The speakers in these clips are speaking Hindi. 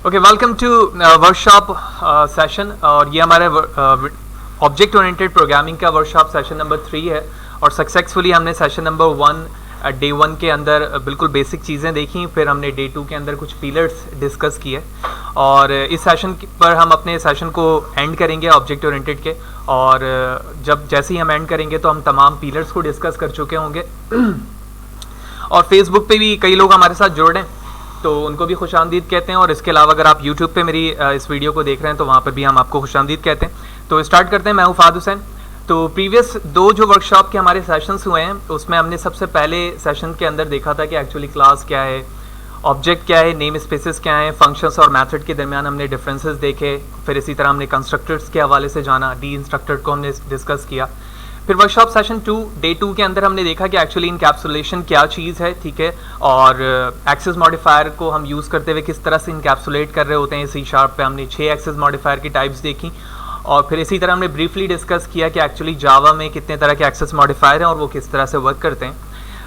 Okay, welcome to workshop session. और ये हमारे ऑब्जेक्ट ओरिएंटेड प्रोग्रामिंग का वर्कशॉप सेशन नंबर 3 है। और सक्सेसफुली हमने सेशन नंबर 1 डे 1 के अंदर बिल्कुल बेसिक चीज़ें देखी, फिर हमने डे 2 के अंदर कुछ पिलर्स डिस्कस किए और इस सेशन पर हम अपने सेशन को एंड करेंगे ऑब्जेक्ट ओरिएंटेड के। और जब जैसे ही हम एंड करेंगे तो हम तमाम पिलर्स को डिस्कस कर चुके होंगे। और फेसबुक पे भी कई लोग हमारे साथ जुड़ रहे हैं तो उनको भी खुशामदीद कहते हैं। और इसके अलावा अगर आप यूट्यूब पे मेरी इस वीडियो को देख रहे हैं तो वहाँ पर भी हम आपको खुशामदीद कहते हैं। तो स्टार्ट करते हैं। मैं हूँ फाद हुसैन। तो प्रीवियस 2 जो वर्कशॉप के हमारे सेशंस हुए हैं उसमें हमने सबसे पहले सेशन के अंदर देखा था कि एक्चुअली क्लास क्या है, ऑब्जेक्ट क्या है, नेम स्पेसेस क्या हैं, फंक्शंस और मेथड के दरमियान हमने डिफरेंसेस देखे। फिर इसी तरह हमने कंस्ट्रक्टर्स के हवाले से जाना, डी इंस्ट्रक्टर को हमने डिस्कस किया। फिर वर्कशॉप सेशन 2 डे 2 के अंदर हमने देखा कि एक्चुअली इनकैप्सुलेशन क्या चीज़ है, ठीक है, और एक्सेस मॉडिफायर को हम यूज़ करते हुए किस तरह से इनकैप्सुलेट कर रहे होते हैं। सी शार्प पे हमने 6 एक्सेस मॉडिफायर की टाइप्स देखी। और फिर इसी तरह हमने ब्रीफली डिस्कस किया कि एक्चुअली जावा में कितने तरह के एक्सेस मॉडिफायर हैं और वो किस तरह से वर्क करते हैं।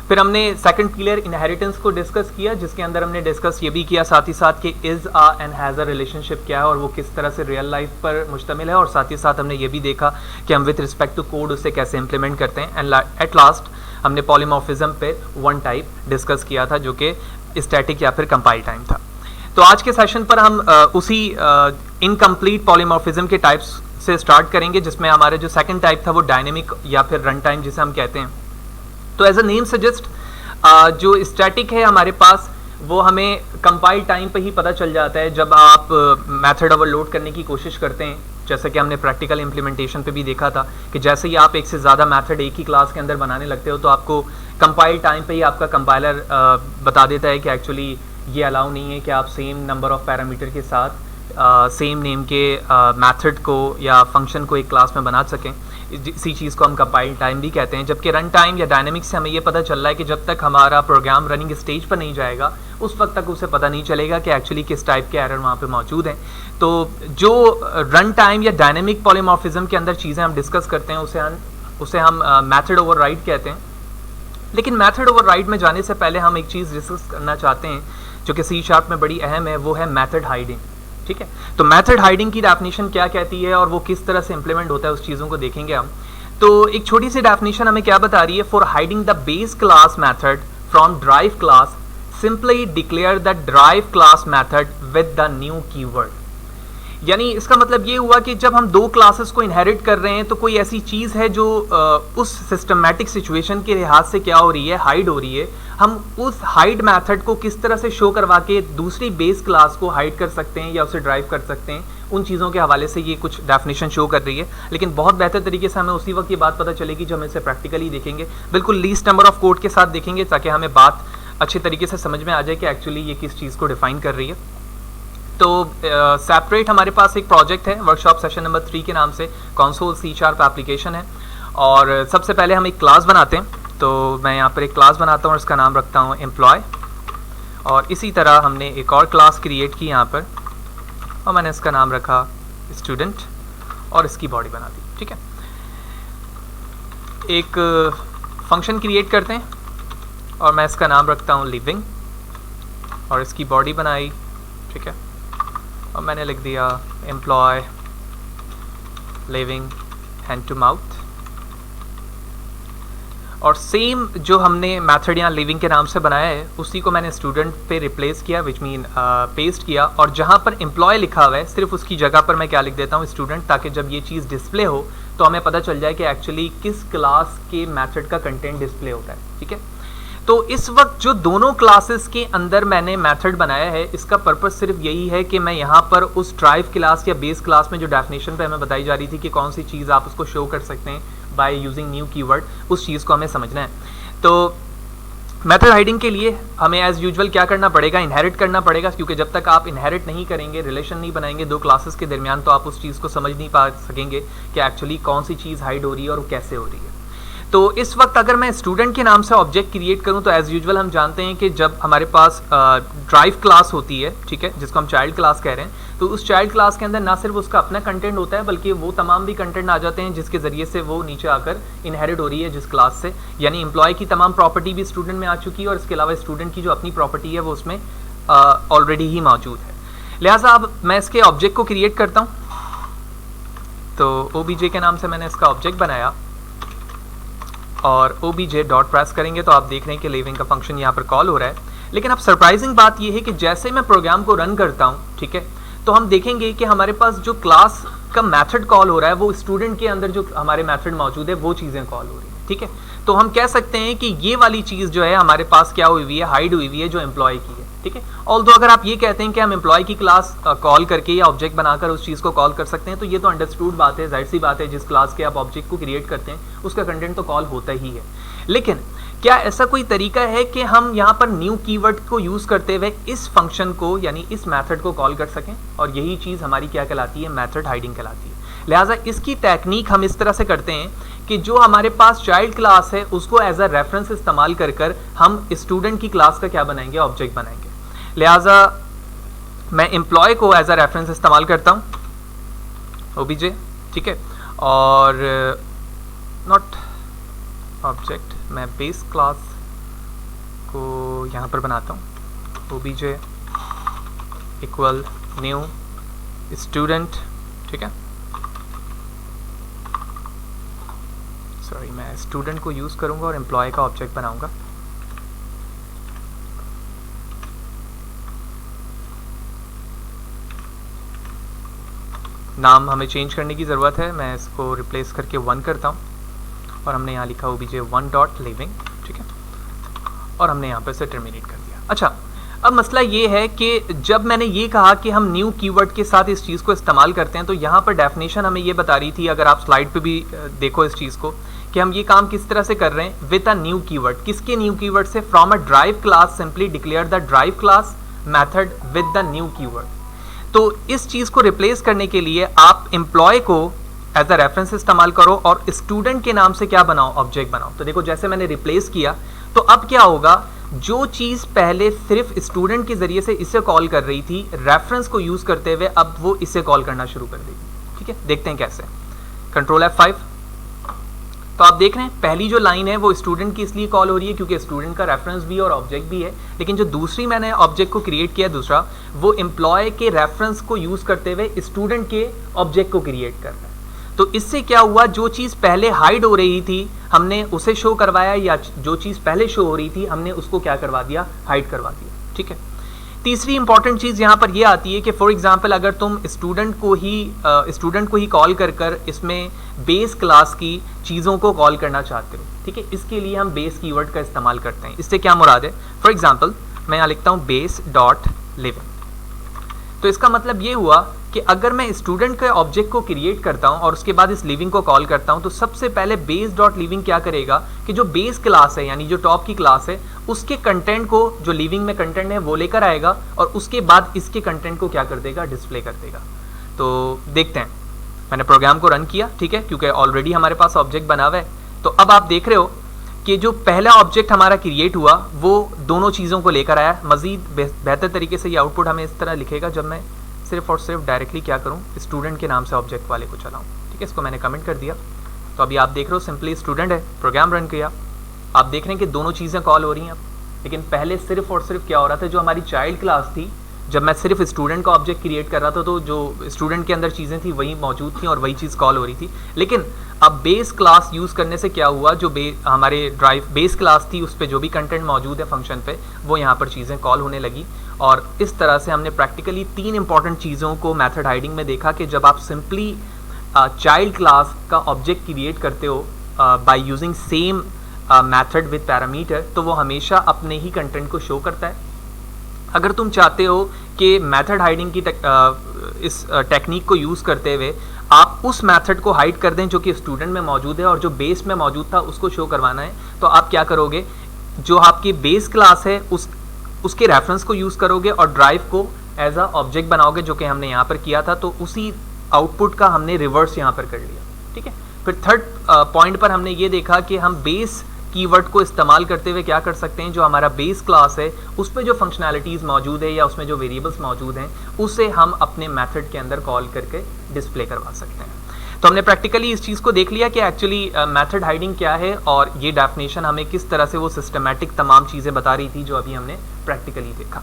फिर हमने सेकंड पिलर इनहेरिटेंस को डिस्कस किया, जिसके अंदर हमने डिस्कस ये भी किया साथ ही साथ कि is a and has a relationship क्या है और वो किस तरह से रियल लाइफ पर मुश्तमिल है। और साथ ही साथ हमने ये भी देखा कि हम विद रिस्पेक्ट टू कोड उसे कैसे इंप्लीमेंट करते हैं। एंड एट लास्ट हमने पॉलीमॉर्फिज्म पे 1 टाइप डिस्कस किया था जो कि स्टैटिक या फिर कंपाइल टाइम था। तो आज के सेशन पर हम उसी इनकम्प्लीट पॉलीमॉर्फिज्म के टाइप्स से स्टार्ट करेंगे, जिसमें हमारा जो सेकेंड टाइप था वो डायनेमिक या फिर रन टाइम जिसे हम कहते हैं। तो एज अ नेम सजेस्ट जो स्टैटिक है हमारे पास वो हमें कंपाइल टाइम पे ही पता चल जाता है जब आप मेथड ओवरलोड करने की कोशिश करते हैं। जैसा कि हमने प्रैक्टिकल इम्प्लीमेंटेशन पे भी देखा था कि जैसे ही आप एक से ज़्यादा मेथड एक ही क्लास के अंदर बनाने लगते हो तो आपको कंपाइल टाइम पे ही आपका कंपाइलर बता देता है कि एक्चुअली ये अलाउ नहीं है कि आप सेम नंबर ऑफ पैरामीटर के साथ सेम नेम के मेथड को या फंक्शन को एक क्लास में बना सकें। इसी चीज़ को हम कंपाइल टाइम भी कहते हैं। जबकि रन टाइम या डायनेमिक से हमें ये पता चल रहा है कि जब तक हमारा प्रोग्राम रनिंग स्टेज पर नहीं जाएगा उस वक्त तक उसे पता नहीं चलेगा कि एक्चुअली किस टाइप के एरर वहाँ पे मौजूद हैं। तो जो रन टाइम या डायनेमिक पॉलीमॉर्फिज्म के अंदर चीज़ें हम डिस्कस करते हैं उसे हम मेथड ओवरराइड कहते हैं। लेकिन मेथड ओवरराइड में जाने से पहले हम एक चीज़ डिस्कस करना चाहते हैं जो कि सी शार्प में बड़ी अहम है, वो है मेथड हाइडिंग। ठीक है, तो मेथड हाइडिंग की डेफिनेशन क्या कहती है और वो किस तरह से इंप्लीमेंट होता है उस चीज़ों को देखेंगे हम। तो एक छोटी सी डेफिनेशन हमें क्या बता रही है, for hiding the base class method from drive class simply declare the drive class method with the new keyword. यानी इसका मतलब ये हुआ कि जब हम 2 क्लासेस को इनहेरिट कर रहे हैं तो कोई ऐसी चीज़ है जो उस सिस्टमैटिक सिचुएशन के लिहाज से क्या हो रही है, हाइड हो रही है। हम उस हाइड मेथड को किस तरह से शो करवा के दूसरी बेस क्लास को हाइड कर सकते हैं या उसे ड्राइव कर सकते हैं, उन चीज़ों के हवाले से ये कुछ डेफिनेशन शो कर रही है। लेकिन बहुत बेहतर तरीके से हमें उसी वक्त ये बात पता चलेगी जब हम इसे प्रैक्टिकली देखेंगे, बिल्कुल लीस्ट नंबर ऑफ कोड के साथ देखेंगे, ताकि हमें बात अच्छे तरीके से समझ में आ जाए कि एक्चुअली ये किस चीज़ को डिफाइन कर रही है। तो सेपरेट हमारे पास एक प्रोजेक्ट है वर्कशॉप सेशन नंबर 3 के नाम से, कंसोल सी शार्प एप्लीकेशन है। और सबसे पहले हम एक क्लास बनाते हैं। तो मैं यहाँ पर एक क्लास बनाता हूँ और इसका नाम रखता हूँ एम्प्लॉय। और इसी तरह हमने एक और क्लास क्रिएट की यहाँ पर और मैंने इसका नाम रखा स्टूडेंट और इसकी बॉडी बना दी। ठीक है, एक फंक्शन क्रिएट करते हैं और मैं इसका नाम रखता हूँ लिविंग और इसकी बॉडी बनाई। ठीक है, और मैंने लिख दिया employ living hand to mouth. और सेम जो हमने मेथड यहाँ लिविंग के नाम से बनाया है उसी को मैंने स्टूडेंट पे रिप्लेस किया, विच मीन पेस्ट किया। और जहाँ पर एम्प्लॉय लिखा हुआ है सिर्फ उसकी जगह पर मैं क्या लिख देता हूँ, स्टूडेंट, ताकि जब ये चीज़ डिस्प्ले हो तो हमें पता चल जाए कि एक्चुअली किस क्लास के मेथड का कंटेंट डिस्प्ले होता है। ठीक है, तो इस वक्त जो दोनों क्लासेस के अंदर मैंने मेथड बनाया है इसका पर्पस सिर्फ यही है कि मैं यहाँ पर उस ड्राइव क्लास या बेस क्लास में जो डेफिनेशन पे हमें बताई जा रही थी कि कौन सी चीज़ आप उसको शो कर सकते हैं बाय यूजिंग न्यू कीवर्ड, उस चीज़ को हमें समझना है। तो मेथड हाइडिंग के लिए हमें एज यूजुअल क्या करना पड़ेगा, इनहेरिट करना पड़ेगा, क्योंकि जब तक आप इनहेरिट नहीं करेंगे, रिलेशन नहीं बनाएंगे 2 क्लासेस के दरमियान, तो आप उस चीज़ को समझ नहीं पा सकेंगे कि एक्चुअली कौन सी चीज़ हाइड हो रही है और वो कैसे हो रही है। तो इस वक्त अगर मैं स्टूडेंट के नाम से ऑब्जेक्ट क्रिएट करूं तो एज यूजुअल हम जानते हैं कि जब हमारे पास ड्राइव क्लास होती है, ठीक है, जिसको हम चाइल्ड क्लास कह रहे हैं, तो उस चाइल्ड क्लास के अंदर ना सिर्फ उसका अपना कंटेंट होता है बल्कि वो तमाम भी कंटेंट आ जाते हैं जिसके ज़रिए से वो नीचे आकर इनहेरिट हो रही है जिस क्लास से। यानी एम्प्लॉय की तमाम प्रॉपर्टी भी स्टूडेंट में आ चुकी है और इसके अलावा स्टूडेंट की जो अपनी प्रॉपर्टी है वो उसमें ऑलरेडी ही मौजूद है। लिहाजा अब मैं इसके ऑब्जेक्ट को क्रिएट करता हूँ। तो obj के नाम से मैंने इसका ऑब्जेक्ट बनाया और obj डॉट प्रेस करेंगे तो आप देख रहे हैं कि लिविंग का फंक्शन यहाँ पर कॉल हो रहा है। लेकिन अब सरप्राइजिंग बात यह है कि जैसे मैं प्रोग्राम को रन करता हूँ, ठीक है, तो हम देखेंगे कि हमारे पास जो क्लास का मेथड कॉल हो रहा है वो स्टूडेंट के अंदर जो हमारे मेथड मौजूद है वो चीज़ें कॉल हो रही है, ठीक है। तो हम कह सकते हैं कि ये वाली चीज़ जो है हमारे पास क्या हुई है, हाइड हुई हुई है, जो एम्प्लॉय की है, ठीक है। ऑल्दो अगर आप ये कहते हैं कि हम एम्प्लॉय की क्लास कॉल करके या ऑब्जेक्ट बनाकर उस चीज़ को कॉल कर सकते हैं, तो ये तो अंडरस्टूड बात है, जाहिर सी बात है, जिस क्लास के आप ऑब्जेक्ट को क्रिएट करते हैं उसका कंटेंट तो कॉल होता ही है। लेकिन क्या ऐसा कोई तरीका है कि हम यहाँ पर न्यू कीवर्ड को यूज़ करते हुए इस फंक्शन को यानी इस मेथड को कॉल कर सकें? और यही चीज़ हमारी क्या कहलाती है, मेथड हाइडिंग कहलाती है। लिहाजा इसकी टेक्निक हम इस तरह से करते हैं कि जो हमारे पास चाइल्ड क्लास है उसको एज अ रेफरेंस इस्तेमाल कर हम स्टूडेंट की क्लास का क्या बनाएंगे, ऑब्जेक्ट बनाएंगे। लिहाजा मैं एम्प्लॉय को एज अ रेफरेंस इस्तेमाल करता हूँ, obj, ठीक है, और नॉट ऑब्जेक्ट, मैं बेस क्लास को यहाँ पर बनाता हूँ, obj इक्वल न्यू स्टूडेंट, ठीक है। सॉरी, मैं स्टूडेंट को यूज़ करूँगा और एम्प्लॉय का ऑब्जेक्ट बनाऊँगा। नाम हमें चेंज करने की ज़रूरत है, मैं इसको रिप्लेस करके 1 करता हूँ और हमने यहाँ लिखा obj 1 डॉट लिविंग, ठीक है, और हमने यहाँ पर से टर्मिनेट कर दिया। अच्छा, अब मसला ये है कि जब मैंने ये कहा कि हम न्यू कीवर्ड के साथ इस चीज़ को इस्तेमाल करते हैं, तो यहाँ पर डेफिनेशन हमें ये बता रही थी, अगर आप स्लाइड पे भी देखो इस चीज़ को, कि हम ये काम किस तरह से कर रहे हैं विद अ न्यू कीवर्ड। किसके न्यू कीवर्ड से? From a drive class simply declare the drive class method with the new keyword. तो इस चीज़ को रिप्लेस करने के लिए आप एम्प्लॉय को एज अ रेफरेंस इस्तेमाल करो और स्टूडेंट के नाम से क्या बनाओ, ऑब्जेक्ट बनाओ। तो देखो जैसे मैंने रिप्लेस किया, तो अब क्या होगा, जो चीज़ पहले सिर्फ स्टूडेंट के जरिए से इसे कॉल कर रही थी, रेफरेंस को यूज़ करते हुए अब वो इसे कॉल करना शुरू कर देगी, ठीक है। देखते हैं कैसे, कंट्रोल F5। तो आप देख रहे हैं पहली जो लाइन है वो स्टूडेंट की इसलिए कॉल हो रही है क्योंकि स्टूडेंट का रेफरेंस भी और ऑब्जेक्ट भी है, लेकिन जो दूसरी मैंने ऑब्जेक्ट को क्रिएट किया दूसरा, वो एम्प्लॉय के रेफरेंस को यूज़ करते हुए स्टूडेंट के ऑब्जेक्ट को क्रिएट कर रहा है। तो इससे क्या हुआ, जो चीज़ पहले हाइड हो रही थी हमने उसे शो करवाया, या जो चीज़ पहले शो हो रही थी हमने उसको क्या करवा दिया, हाइड करवा दिया, ठीक है। तीसरी इंपॉर्टेंट चीज़ यहाँ पर यह आती है कि फॉर एग्जांपल अगर तुम स्टूडेंट को ही कॉल कर इसमें बेस क्लास की चीज़ों को कॉल करना चाहते हो, ठीक है, इसके लिए हम बेस कीवर्ड का इस्तेमाल करते हैं। इससे क्या मुराद है, फॉर एग्जांपल मैं यहाँ लिखता हूँ बेस डॉट लिविंग। तो इसका मतलब ये हुआ कि अगर मैं स्टूडेंट के ऑब्जेक्ट को क्रिएट करता हूं और उसके बाद इस लिविंग को कॉल करता हूं, तो सबसे पहले बेस डॉट लिविंग क्या करेगा कि जो बेस क्लास है यानी जो टॉप की क्लास है उसके कंटेंट को, जो लिविंग में कंटेंट है वो लेकर आएगा और उसके बाद इसके कंटेंट को क्या कर देगा, डिस्प्ले कर देगा। तो देखते हैं, मैंने प्रोग्राम को रन किया, ठीक है, क्योंकि ऑलरेडी हमारे पास ऑब्जेक्ट बना हुआ है। तो अब आप देख रहे हो कि जो पहला ऑब्जेक्ट हमारा क्रिएट हुआ वो दोनों चीज़ों को लेकर आया। मज़ीद बेहतर तरीके से ये आउटपुट हमें इस तरह लिखेगा जब मैं सिर्फ और सिर्फ डायरेक्टली क्या करूं, स्टूडेंट के नाम से ऑब्जेक्ट वाले को चलाऊं, ठीक है। इसको मैंने कमेंट कर दिया। तो अभी आप देख रहे हो सिंपली स्टूडेंट है, प्रोग्राम रन किया, आप देख रहे हैं कि दोनों चीज़ें कॉल हो रही हैं अब। लेकिन पहले सिर्फ और सिर्फ क्या हो रहा था, जो हमारी चाइल्ड क्लास थी, जब मैं सिर्फ स्टूडेंट का ऑब्जेक्ट क्रिएट कर रहा था तो जो स्टूडेंट के अंदर चीज़ें थी वही मौजूद थी और वही चीज़ कॉल हो रही थी। लेकिन अब बेस क्लास यूज़ करने से क्या हुआ, जो हमारे ड्राइव बेस क्लास थी उस पर जो भी कंटेंट मौजूद है फंक्शन पे, वो यहाँ पर चीज़ें कॉल होने लगी। और इस तरह से हमने प्रैक्टिकली 3 इंपॉर्टेंट चीज़ों को मेथड हाइडिंग में देखा कि जब आप सिंपली चाइल्ड क्लास का ऑब्जेक्ट क्रिएट करते हो by using same method with parameter, तो वो हमेशा अपने ही कंटेंट को शो करता है। अगर तुम चाहते हो कि मेथड हाइडिंग की इस टेक्निक को यूज़ करते हुए आप उस मेथड को हाइड कर दें जो कि स्टूडेंट में मौजूद है और जो बेस में मौजूद था उसको शो करवाना है, तो आप क्या करोगे, जो आपकी बेस क्लास है उसके रेफरेंस को यूज़ करोगे और ड्राइव को एज अ ऑब्जेक्ट बनाओगे, जो कि हमने यहाँ पर किया था। तो उसी आउटपुट का हमने रिवर्स यहाँ पर कर लिया, ठीक है। फिर थर्ड पॉइंट पर हमने ये देखा कि हम बेस कीवर्ड को इस्तेमाल करते हुए क्या कर सकते हैं, जो हमारा बेस क्लास है उस पर जो फंक्शनैलिटीज़ मौजूद है या उसमें जो वेरिएबल्स मौजूद हैं उसे हम अपने मेथड के अंदर कॉल करके डिस्प्ले करवा सकते हैं। तो हमने प्रैक्टिकली इस चीज़ को देख लिया कि एक्चुअली मेथड हाइडिंग क्या है और ये डेफिनेशन हमें किस तरह से वो सिस्टमैटिक तमाम चीज़ें बता रही थी जो अभी हमने प्रैक्टिकली देखा।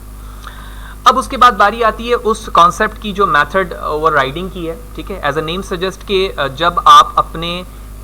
अब उसके बाद बारी आती है उस कॉन्सेप्ट की जो मेथड ओवरराइडिंग की है, ठीक है। एज अ नेम सजेस्ट के जब आप अपने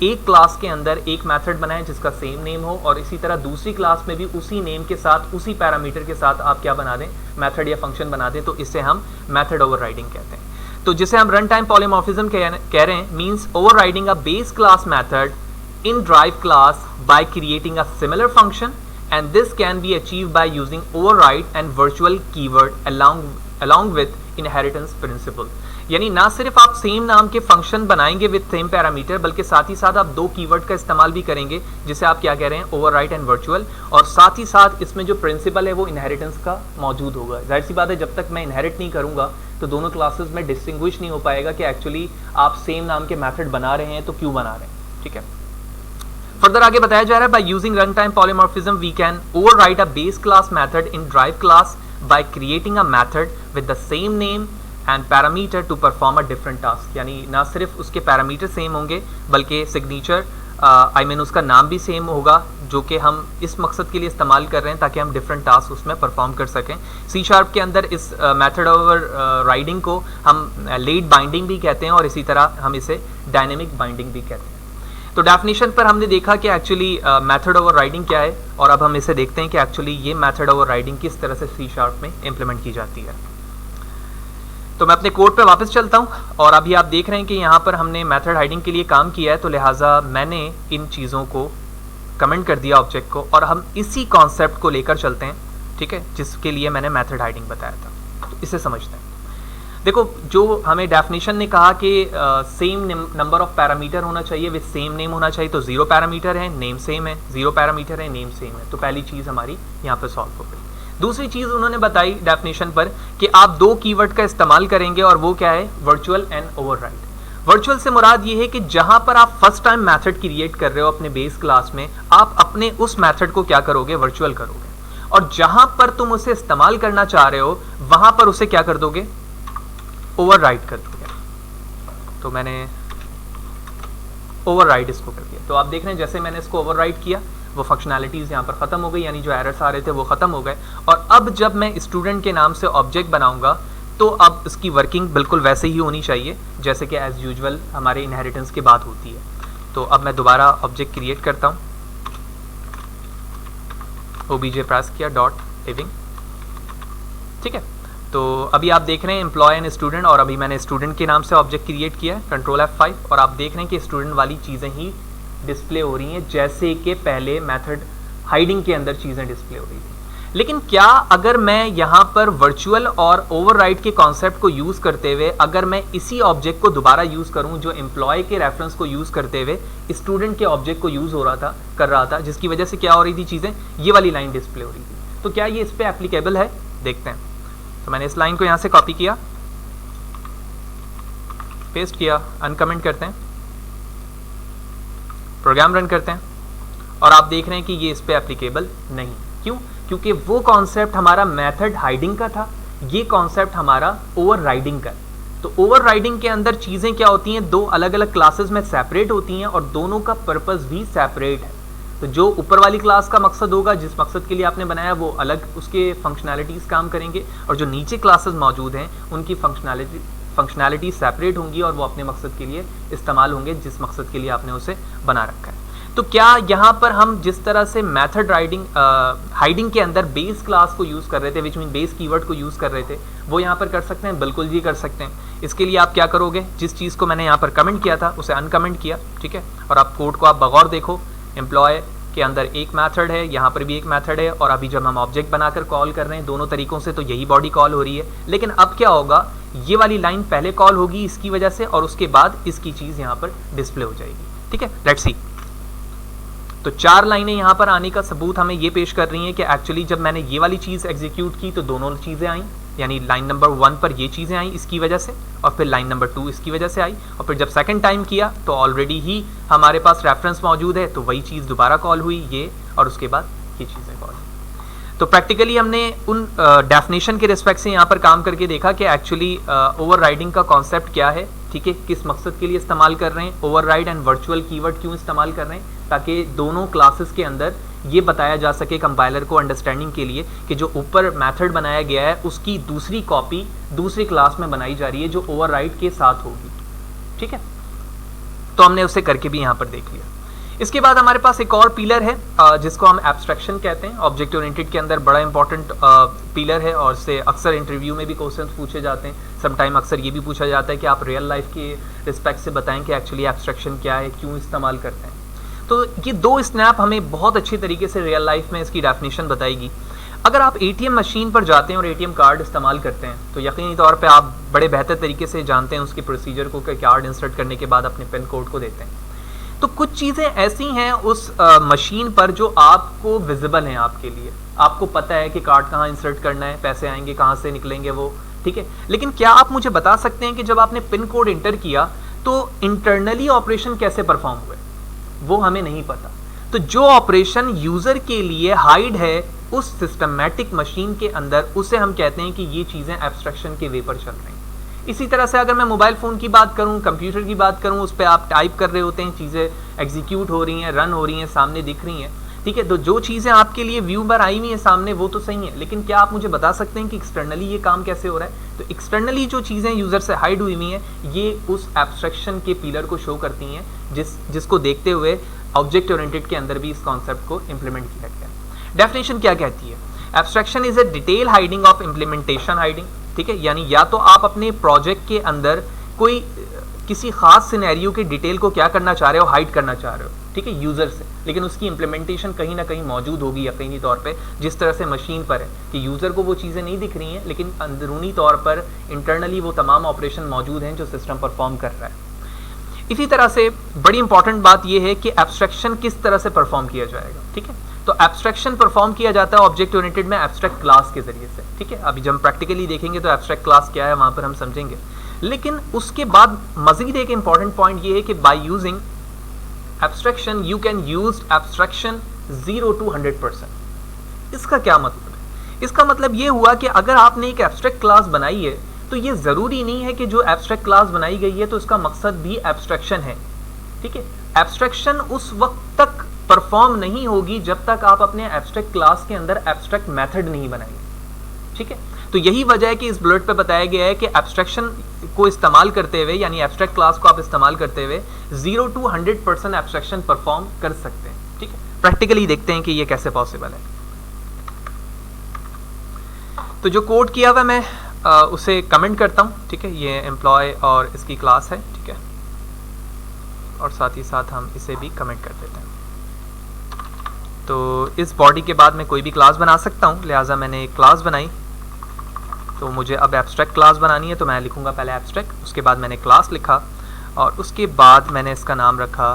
एक क्लास के अंदर एक मेथड बनाएं जिसका सेम नेम हो, और इसी तरह दूसरी क्लास में भी उसी नेम के साथ उसी पैरामीटर के साथ आप क्या बना दें, मेथड या फंक्शन बना दें, तो इसे हम मेथड ओवरराइडिंग कहते हैं। तो जिसे हम रन टाइम पॉलीमॉर्फिज्म कह रहे हैं, means overriding a base class method in drive class by creating a similar function, and this can be achieved by using override and virtual keyword along with inheritance principle। यानी ना सिर्फ आप सेम नाम के फंक्शन बनाएंगे विद सेम पैरामीटर, बल्कि साथ ही साथ आप दो कीवर्ड का इस्तेमाल भी करेंगे जिसे आप क्या कह रहे हैं, ओवरराइड एंड वर्चुअल, और साथ ही साथ इसमें जो प्रिंसिपल है वो इनहेरिटेंस का मौजूद होगा। जाहिर सी बात है, जब तक मैं इनहेरिट नहीं करूंगा तो दोनों क्लासेस में डिस्टिंग्विश नहीं हो पाएगा कि एक्चुअली आप सेम नाम के मेथड बना रहे हैं तो क्यों बना रहे हैं, ठीक है। फर्दर आगे बताया जा रहा है, by using run time polymorphism we can override a base class method in drive class by creating a method with the same name and parameter to perform a different task. यानी ना सिर्फ उसके पैरामीटर सेम होंगे बल्कि सिग्नेचर उसका नाम भी सेम होगा, जो कि हम इस मकसद के लिए इस्तेमाल कर रहे हैं ताकि हम डिफरेंट टास्क उसमें परफॉर्म कर सकें। सी शार्प के अंदर इस मेथड ओवर राइडिंग को हम लेट बाइंडिंग भी कहते हैं और इसी तरह हम इसे डायनेमिक बाइंडिंग भी कहते हैं। तो डेफिनेशन पर हमने देखा कि एक्चुअली मेथड ओवर राइडिंग क्या है, और अब हम इसे देखते हैं कि एक्चुअली ये मेथड ओवर राइडिंग किस तरह से सी शार्प में इम्प्लीमेंट की जाती है। तो मैं अपने कोड पे वापस चलता हूँ, और अभी आप देख रहे हैं कि यहाँ पर हमने मेथड हाइडिंग के लिए काम किया है, तो लिहाजा मैंने इन चीज़ों को कमेंट कर दिया ऑब्जेक्ट को, और हम इसी कॉन्सेप्ट को लेकर चलते हैं, ठीक है, जिसके लिए मैंने मेथड हाइडिंग बताया था। तो इसे समझते हैं। देखो, जो हमें डेफिनेशन ने कहा कि सेम नंबर ऑफ पैरामीटर होना चाहिए विद सेम नेम होना चाहिए, तो 0 पैरामीटर है, नेम सेम है, 0 पैरामीटर है, नेम सेम है, तो पहली चीज़ हमारी यहाँ पर सॉल्व हो गई। दूसरी चीज़ उन्होंने बताई डेफिनेशन पर कि आप दो कीवर्ड का इस्तेमाल करेंगे, और वो क्या है, वर्चुअल एंड ओवरराइड। वर्चुअल से मुराद ये है कि जहां पर आप फर्स्ट टाइम मेथड क्रिएट कर रहे हो अपने बेस क्लास में, आप अपने उस मेथड को क्या करोगे, वर्चुअल करोगे, और जहां पर तुम उसे इस्तेमाल करना चाह रहे हो वहां पर उसे क्या कर दोगे, ओवरराइड कर दोगे। तो मैंने ओवरराइड इसको कर दिया। तो आप देख रहे हैं जैसे मैंने इसको ओवरराइड किया, वो फंक्शनैलिटीज़ यहाँ पर ख़त्म हो गई, यानी जो एरर्स आ रहे थे वो ख़त्म हो गए। और अब जब मैं स्टूडेंट के नाम से ऑब्जेक्ट बनाऊंगा तो अब इसकी वर्किंग बिल्कुल वैसे ही होनी चाहिए जैसे कि एज़ यूजुअल हमारे इनहेरिटेंस की बात होती है। तो अब मैं दोबारा ऑब्जेक्ट क्रिएट करता हूँ, OBJ प्रेस किया, डॉट लिविंग, ठीक है। तो अभी आप देख रहे हैं एम्प्लॉय एंड स्टूडेंट, और अभी मैंने स्टूडेंट के नाम से ऑब्जेक्ट क्रिएट किया है, कंट्रोल F5, और आप देख रहे हैं कि स्टूडेंट वाली चीज़ें ही डिस्प्ले हो रही हैं जैसे कि पहले मेथड हाइडिंग के अंदर चीज़ें डिस्प्ले हो रही थी। लेकिन क्या अगर मैं यहाँ पर वर्चुअल और ओवरराइड के कॉन्सेप्ट को यूज़ करते हुए अगर मैं इसी ऑब्जेक्ट को दोबारा यूज़ करूँ जो एम्प्लॉय के रेफरेंस को यूज़ करते हुए स्टूडेंट के ऑब्जेक्ट को यूज़ कर रहा था, जिसकी वजह से क्या हो रही थी, चीज़ें ये वाली लाइन डिस्प्ले हो रही थी, तो क्या ये इस पर एप्लीकेबल है, देखते हैं। तो मैंने इस लाइन को यहाँ से कॉपी किया, पेस्ट किया, अनकमेंट करते हैं, प्रोग्राम रन करते हैं, और आप देख रहे हैं कि ये इस पे एप्लीकेबल नहीं। क्यों? क्योंकि वो कॉन्सेप्ट हमारा मेथड हाइडिंग का था, ये कॉन्सेप्ट हमारा ओवरराइडिंग का है। तो ओवरराइडिंग के अंदर चीज़ें क्या होती हैं, दो अलग अलग क्लासेस में सेपरेट होती हैं और दोनों का पर्पस भी सेपरेट है। तो जो ऊपर वाली क्लास का मकसद होगा, जिस मकसद के लिए आपने बनाया, वो अलग उसके फंक्शनैलिटीज़ काम करेंगे, और जो नीचे क्लासेस मौजूद हैं उनकी फंक्शनैलिटी सेपरेट होंगी और वो अपने मकसद के लिए इस्तेमाल होंगे जिस मकसद के लिए आपने उसे बना रखा है। तो क्या यहाँ पर हम जिस तरह से मेथड हाइडिंग के अंदर बेस क्लास को यूज़ कर रहे थे, विच मीन बेस कीवर्ड को यूज़ कर रहे थे, वो यहाँ पर कर सकते हैं? बिल्कुल जी कर सकते हैं। इसके लिए आप क्या करोगे, जिस चीज़ को मैंने यहाँ पर कमेंट किया था उसे अनकमेंट किया, ठीक है, और आप कोड को आप बगौर देखो, एम्प्लॉय के अंदर एक मेथड है, यहाँ पर भी एक मेथड है, और अभी जब हम ऑब्जेक्ट बनाकर कॉल कर रहे हैं दोनों तरीकों से तो यही बॉडी कॉल हो रही है। लेकिन अब क्या होगा, ये वाली लाइन पहले कॉल होगी इसकी वजह से, और उसके बाद इसकी चीज़ यहाँ पर डिस्प्ले हो जाएगी, ठीक है। Let's see. तो 4 लाइनें यहाँ पर आने का सबूत हमें ये पेश कर रही हैं कि एक्चुअली जब मैंने ये वाली चीज़ एग्जीक्यूट की तो दोनों चीज़ें आई, यानी लाइन नंबर 1 पर ये चीज़ें आई इसकी वजह से, और फिर लाइन नंबर 2 इसकी वजह से आई, और फिर जब सेकंड टाइम किया तो ऑलरेडी ही हमारे पास रेफरेंस मौजूद है, तो वही चीज़ दोबारा कॉल हुई ये, और उसके बाद ये चीज़ें कॉल। तो प्रैक्टिकली हमने उन डेफिनेशन के रिस्पेक्ट से यहाँ पर काम करके देखा कि एक्चुअली ओवरराइडिंग का कॉन्सेप्ट क्या है, ठीक है, किस मकसद के लिए इस्तेमाल कर रहे हैं, ओवरराइड एंड वर्चुअल कीवर्ड क्यों इस्तेमाल कर रहे हैं, ताकि दोनों क्लासेस के अंदर ये बताया जा सके कंपाइलर को अंडरस्टैंडिंग के लिए कि जो ऊपर मेथड बनाया गया है उसकी दूसरी कॉपी दूसरी क्लास में बनाई जा रही है जो ओवरराइड के साथ होगी। ठीक है, तो हमने उसे करके भी यहाँ पर देख लिया। इसके बाद हमारे पास एक और पिलर है जिसको हम एब्स्ट्रैक्शन कहते हैं। ऑब्जेक्ट ओरिएंटेड के अंदर बड़ा इंपॉर्टेंट पिलर है और इससे अक्सर इंटरव्यू में भी क्वेश्चंस पूछे जाते हैं। समटाइम अक्सर ये भी पूछा जाता है कि आप रियल लाइफ के रिस्पेक्ट से बताएं कि एक्चुअली एब्स्ट्रैक्शन क्या है, क्यों इस्तेमाल करते हैं। तो ये दो स्नैप हमें बहुत अच्छी तरीके से रियल लाइफ में इसकी डेफिनेशन बताएगी। अगर आप एटीएम मशीन पर जाते हैं और एटीएम कार्ड इस्तेमाल करते हैं तो यकीनी तौर पे आप बड़े बेहतर तरीके से जानते हैं उसके प्रोसीजर को कि कार्ड इंसर्ट करने के बाद अपने पिन कोड को देते हैं। तो कुछ चीज़ें ऐसी हैं उस मशीन पर जो आपको विजिबल हैं आपके लिए, आपको पता है कि कार्ड कहाँ इंसर्ट करना है, पैसे आएंगे कहाँ से निकलेंगे वो, ठीक है। लेकिन क्या आप मुझे बता सकते हैं कि जब आपने पिन कोड इंटर किया तो इंटरनली ऑपरेशन कैसे परफॉर्म हुए? वो हमें नहीं पता। तो जो ऑपरेशन यूज़र के लिए हाइड है उस सिस्टमैटिक मशीन के अंदर, उसे हम कहते हैं कि ये चीज़ें एब्स्ट्रैक्शन के वे पर चल रही हैं। इसी तरह से अगर मैं मोबाइल फ़ोन की बात करूं, कंप्यूटर की बात करूं, उस पर आप टाइप कर रहे होते हैं, चीज़ें एग्जीक्यूट हो रही हैं, रन हो रही हैं, सामने दिख रही हैं, ठीक है। तो जो चीज़ें आपके लिए व्यू पर आई हुई हैं सामने वो तो सही है, लेकिन क्या आप मुझे बता सकते हैं कि एक्सटर्नली ये काम कैसे हो रहा है? तो एक्सटर्नली जो चीज़ें यूज़र से हाइड हुई हुई हैं ये उस एब्स्ट्रैक्शन के पिलर को शो करती हैं जिसको देखते हुए ऑब्जेक्ट ओरिएंटेड के अंदर भी इस कॉन्सेप्ट को इम्प्लीमेंट किया गया। डेफिनेशन क्या कहती है? Abstraction is a detail hiding of implementation hiding, ठीक है। यानी या तो आप अपने प्रोजेक्ट के अंदर कोई किसी खास सिनेरियो के डिटेल को क्या करना चाह रहे हो, हाइड करना चाह रहे हो, ठीक है, यूज़र से, लेकिन उसकी इम्प्लीमेंटेशन कहीं ना कहीं मौजूद होगी यकीनी तौर पे, जिस तरह से मशीन पर है कि यूज़र को वो चीज़ें नहीं दिख रही हैं लेकिन अंदरूनी तौर पर इंटरनली वो तमाम ऑपरेशन मौजूद हैं जो सिस्टम परफॉर्म कर रहा है। इसी तरह से बड़ी इंपॉर्टेंट बात यह है कि एब्स्ट्रैक्शन किस तरह से परफॉर्म किया जाएगा, ठीक है। तो एब्स्ट्रैक्शन परफॉर्म किया जाता है ऑब्जेक्ट ओरिएंटेड में एब्स्ट्रैक्ट क्लास के जरिए से, ठीक है। अभी जब हम प्रैक्टिकली देखेंगे तो एब्स्ट्रैक्ट क्लास क्या है वहां पर हम समझेंगे। लेकिन उसके बाद मजीद एक इंपॉर्टेंट पॉइंट ये है कि by using abstraction you can use abstraction 0 to 100%। इसका क्या मतलब है? इसका मतलब ये हुआ कि अगर आपने एक एब्स्ट्रैक्ट क्लास बनाई है तो ये ज़रूरी नहीं है कि जो एब्स्ट्रैक्ट क्लास बनाई गई है तो इसका मकसद भी एब्स्ट्रैक्शन है, ठीक है। एब्स्ट्रैक्शन उस वक्त तक परफॉर्म नहीं होगी जब तक आप अपने एब्स्ट्रैक्ट क्लास के अंदर एब्स्ट्रैक्ट मेथड नहीं बनाएंगे, ठीक है। तो यही वजह है कि इस बुलेट पे बताया गया है कि एब्स्ट्रैक्शन को इस्तेमाल करते हुए, यानी एब्स्ट्रैक्ट क्लास को आप इस्तेमाल करते हुए 0 to 100% एब्स्ट्रैक्शन परफॉर्म कर सकते हैं, ठीक है। प्रैक्टिकली देखते हैं कि ये कैसे पॉसिबल है। तो जो कोड किया हुआ मैं उसे कमेंट करता हूँ, ठीक है। ये एम्प्लॉय और इसकी क्लास है, ठीक है, और साथ ही साथ हम इसे भी कमेंट कर देते हैं। तो इस बॉडी के बाद मैं कोई भी क्लास बना सकता हूँ, लिहाजा मैंने एक क्लास बनाई। तो मुझे अब एब्स्ट्रैक्ट क्लास बनानी है तो मैं लिखूँगा पहले एब्स्ट्रैक्ट, उसके बाद मैंने क्लास लिखा और उसके बाद मैंने इसका नाम रखा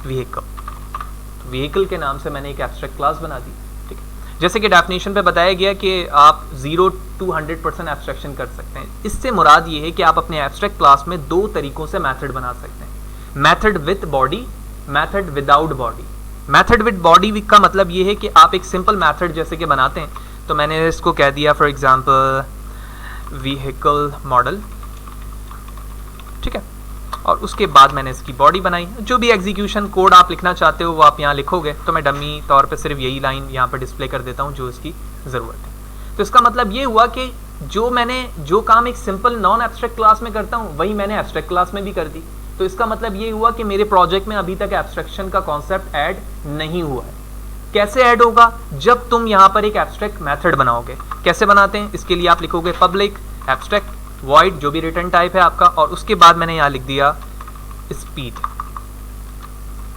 व्हीकल। तो व्हीकल के नाम से मैंने एक एब्स्ट्रैक्ट क्लास बना दी, ठीक है। जैसे कि डेफिनेशन पे बताया गया कि आप 0 to 100% एब्स्ट्रैक्शन कर सकते हैं। इससे मुराद ये है कि आप अपने एब्स्ट्रैक्ट क्लास में दो तरीकों से मेथड बना सकते हैं, method with body, method without body. Method with body का मतलब ये है कि आप एक सिंपल मेथड जैसे कि बनाते हैं, तो मैंने इसको कह दिया फॉर एग्जांपल व्हीकल मॉडल, ठीक है, और उसके बाद मैंने इसकी बॉडी बनाई। जो भी एग्जीक्यूशन कोड आप लिखना चाहते हो वो आप यहाँ लिखोगे, तो मैं डमी तौर पे सिर्फ यही लाइन यहाँ पर डिस्प्ले कर देता हूँ जो इसकी ज़रूरत है। तो इसका मतलब ये हुआ कि जो काम एक सिंपल नॉन एब्स्ट्रैक्ट क्लास में करता हूँ वही मैंने एब्स्ट्रैक्ट क्लास में भी कर दी। तो इसका मतलब ये हुआ कि मेरे प्रोजेक्ट में अभी तक एब्स्ट्रैक्शन का कॉन्सेप्ट ऐड नहीं हुआ है। कैसे ऐड होगा? जब तुम यहाँ पर एक एब्स्ट्रैक्ट मेथड बनाओगे। कैसे बनाते हैं? इसके लिए आप लिखोगे पब्लिक एब्स्ट्रैक्ट वॉइड, जो भी रिटर्न टाइप है आपका, और उसके बाद मैंने यहाँ लिख दिया स्पीड,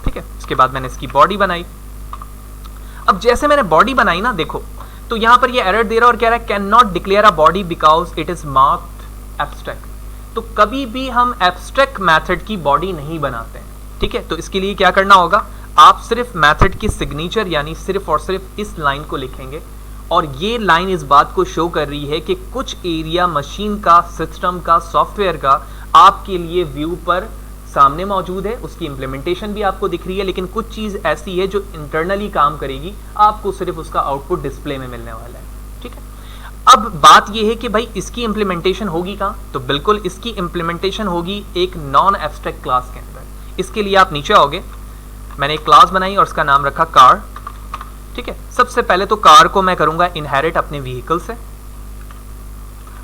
ठीक है। उसके बाद मैंने इसकी बॉडी बनाई। अब जैसे मैंने बॉडी बनाई ना, देखो तो यहाँ पर ये एरर दे रहा है और कह रहा है can not declare a body because it is marked abstract. तो कभी भी हम एब्स्ट्रैक्ट मेथड की बॉडी नहीं बनाते हैं, ठीक है। तो इसके लिए क्या करना होगा, आप सिर्फ मेथड की सिग्नेचर यानी सिर्फ और सिर्फ इस लाइन को लिखेंगे, और ये लाइन इस बात को शो कर रही है कि कुछ एरिया मशीन का, सिस्टम का, सॉफ्टवेयर का आपके लिए व्यू पर सामने मौजूद है, उसकी इंप्लीमेंटेशन भी आपको दिख रही है, लेकिन कुछ चीज़ ऐसी है जो इंटरनली काम करेगी, आपको सिर्फ उसका आउटपुट डिस्प्ले में मिलने वाला है, ठीक है। अब बात यह है कि भाई इसकी इंप्लीमेंटेशन होगी कहाँ? तो बिल्कुल इसकी इंप्लीमेंटेशन होगी एक नॉन एब्स्ट्रैक्ट क्लास के अंदर। इसके लिए आप नीचे आओगे मैंने एक क्लास बनाई और उसका नाम रखा कार, ठीक है। सबसे पहले तो कार को मैं करूंगा इनहेरिट अपने व्हीकल से,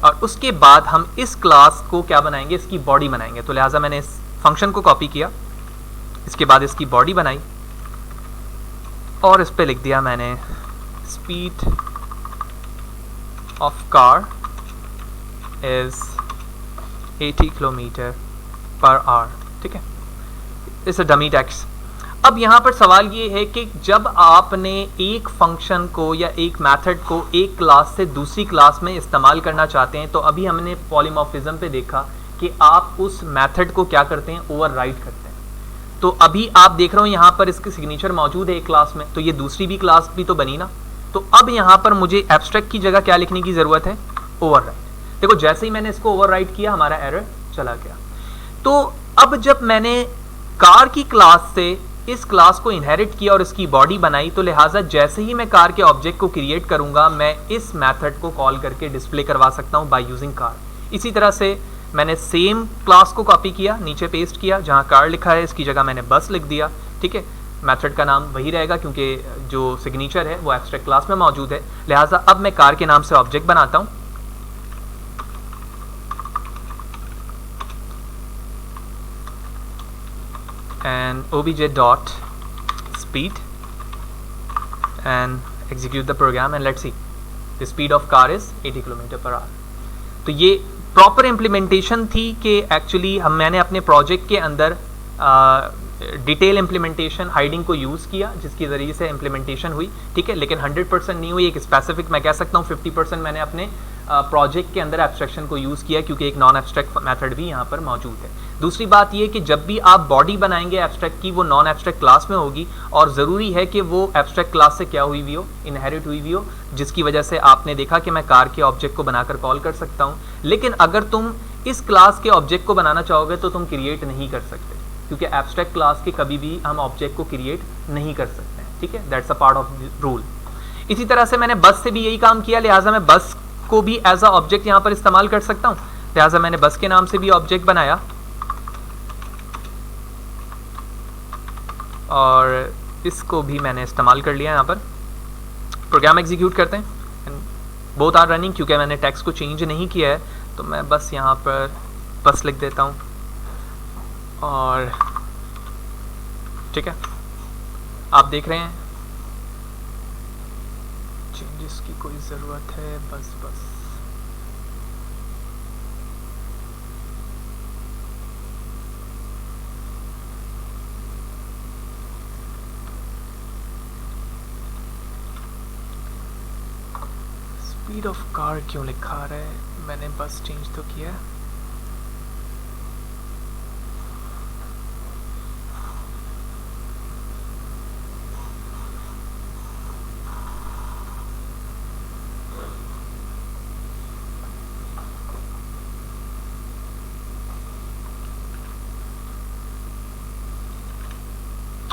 और उसके बाद हम इस क्लास को क्या बनाएंगे, इसकी बॉडी बनाएंगे। तो लिहाजा मैंने इस फंक्शन को कॉपी किया, इसके बाद इसकी बॉडी बनाई और इस पे लिख दिया मैंने speed of car is 80 kilometre per hour, ठीक है। It's a dummy text. अब यहाँ पर सवाल ये है कि जब आपने एक फंक्शन को या एक मेथड को एक क्लास से दूसरी क्लास में इस्तेमाल करना चाहते हैं, तो अभी हमने पॉलीमॉर्फिज्म पे देखा कि आप उस मेथड को क्या करते हैं, ओवरराइड करते हैं। तो अभी आप देख रहे हो यहाँ पर इसकी सिग्नेचर मौजूद है एक क्लास में, तो ये दूसरी भी क्लास भी तो बनी ना। तो अब यहाँ पर मुझे एब्स्ट्रैक्ट की जगह क्या लिखने की जरूरत है, ओवरराइड। देखो जैसे ही मैंने इसको ओवरराइड किया हमारा एरर चला गया। तो अब जब मैंने कार की क्लास से इस क्लास को इनहेरिट किया और इसकी बॉडी बनाई, तो लिहाजा जैसे ही मैं कार के ऑब्जेक्ट को क्रिएट करूंगा मैं इस मेथड को कॉल करके डिस्प्ले करवा सकता हूं बाय यूजिंग कार। इसी तरह से मैंने सेम क्लास को कॉपी किया, नीचे पेस्ट किया, जहां कार लिखा है इसकी जगह मैंने बस लिख दिया, ठीक है। मेथड का नाम वही रहेगा क्योंकि जो सिग्नेचर है वो एब्स्ट्रैक्ट क्लास में मौजूद है। लिहाजा अब मैं कार के नाम से ऑब्जेक्ट बनाता हूं, and obj dot speed and execute the program and let's see the speed of car is 80 km/h। तो ये प्रॉपर इम्प्लीमेंटेशन थी कि एक्चुअली मैंने अपने प्रोजेक्ट के अंदर डिटेल इम्प्लीमेंटेशन हाइडिंग को यूज़ किया जिसके ज़रिए से इम्प्लीमेंटेशन हुई, ठीक है। लेकिन 100% नहीं हुई, एक स्पेसिफिक मैं कह सकता हूँ 50% मैंने अपने प्रोजेक्ट के अंदर एब्स्ट्रैक्शन को यूज़ किया क्योंकि एक नॉन एब्स्ट्रैक्ट मेथड भी यहाँ पर मौजूद है। दूसरी बात ये कि जब भी आप बॉडी बनाएंगे एब्स्ट्रैक्ट की, वो नॉन एब्स्ट्रैक्ट क्लास में होगी और ज़रूरी है कि वो एब्स्ट्रैक्ट क्लास से क्या हुई हुई हो, इनहेरिट हुई हुई हो, जिसकी वजह से आपने देखा कि मैं कार के ऑब्जेक्ट को बनाकर कॉल कर सकता हूँ। लेकिन अगर तुम इस क्लास के ऑब्जेक्ट को बनाना चाहोगे तो तुम क्रिएट नहीं कर सकते क्योंकि एब्स्ट्रैक्ट क्लास के कभी भी हम ऑब्जेक्ट को क्रिएट नहीं कर सकते हैं, ठीक है। That's a part of rule. इसी तरह से मैंने बस से भी यही काम किया, लिहाजा मैं बस को भी एज अ ऑब्जेक्ट यहाँ पर इस्तेमाल कर सकता हूँ। लिहाजा मैंने बस के नाम से भी ऑब्जेक्ट बनाया और इसको भी मैंने इस्तेमाल कर लिया। यहाँ पर प्रोग्राम एग्जीक्यूट करते हैं, बोथ आर रनिंग। क्योंकि मैंने टेक्स्ट को चेंज नहीं किया है तो मैं बस यहाँ पर बस लिख देता हूँ और ठीक है, आप देख रहे हैं चेंजेस की कोई ज़रूरत है, बस स्पीड ऑफ कार क्यों लिखा रहा है, मैंने बस चेंज तो किया है।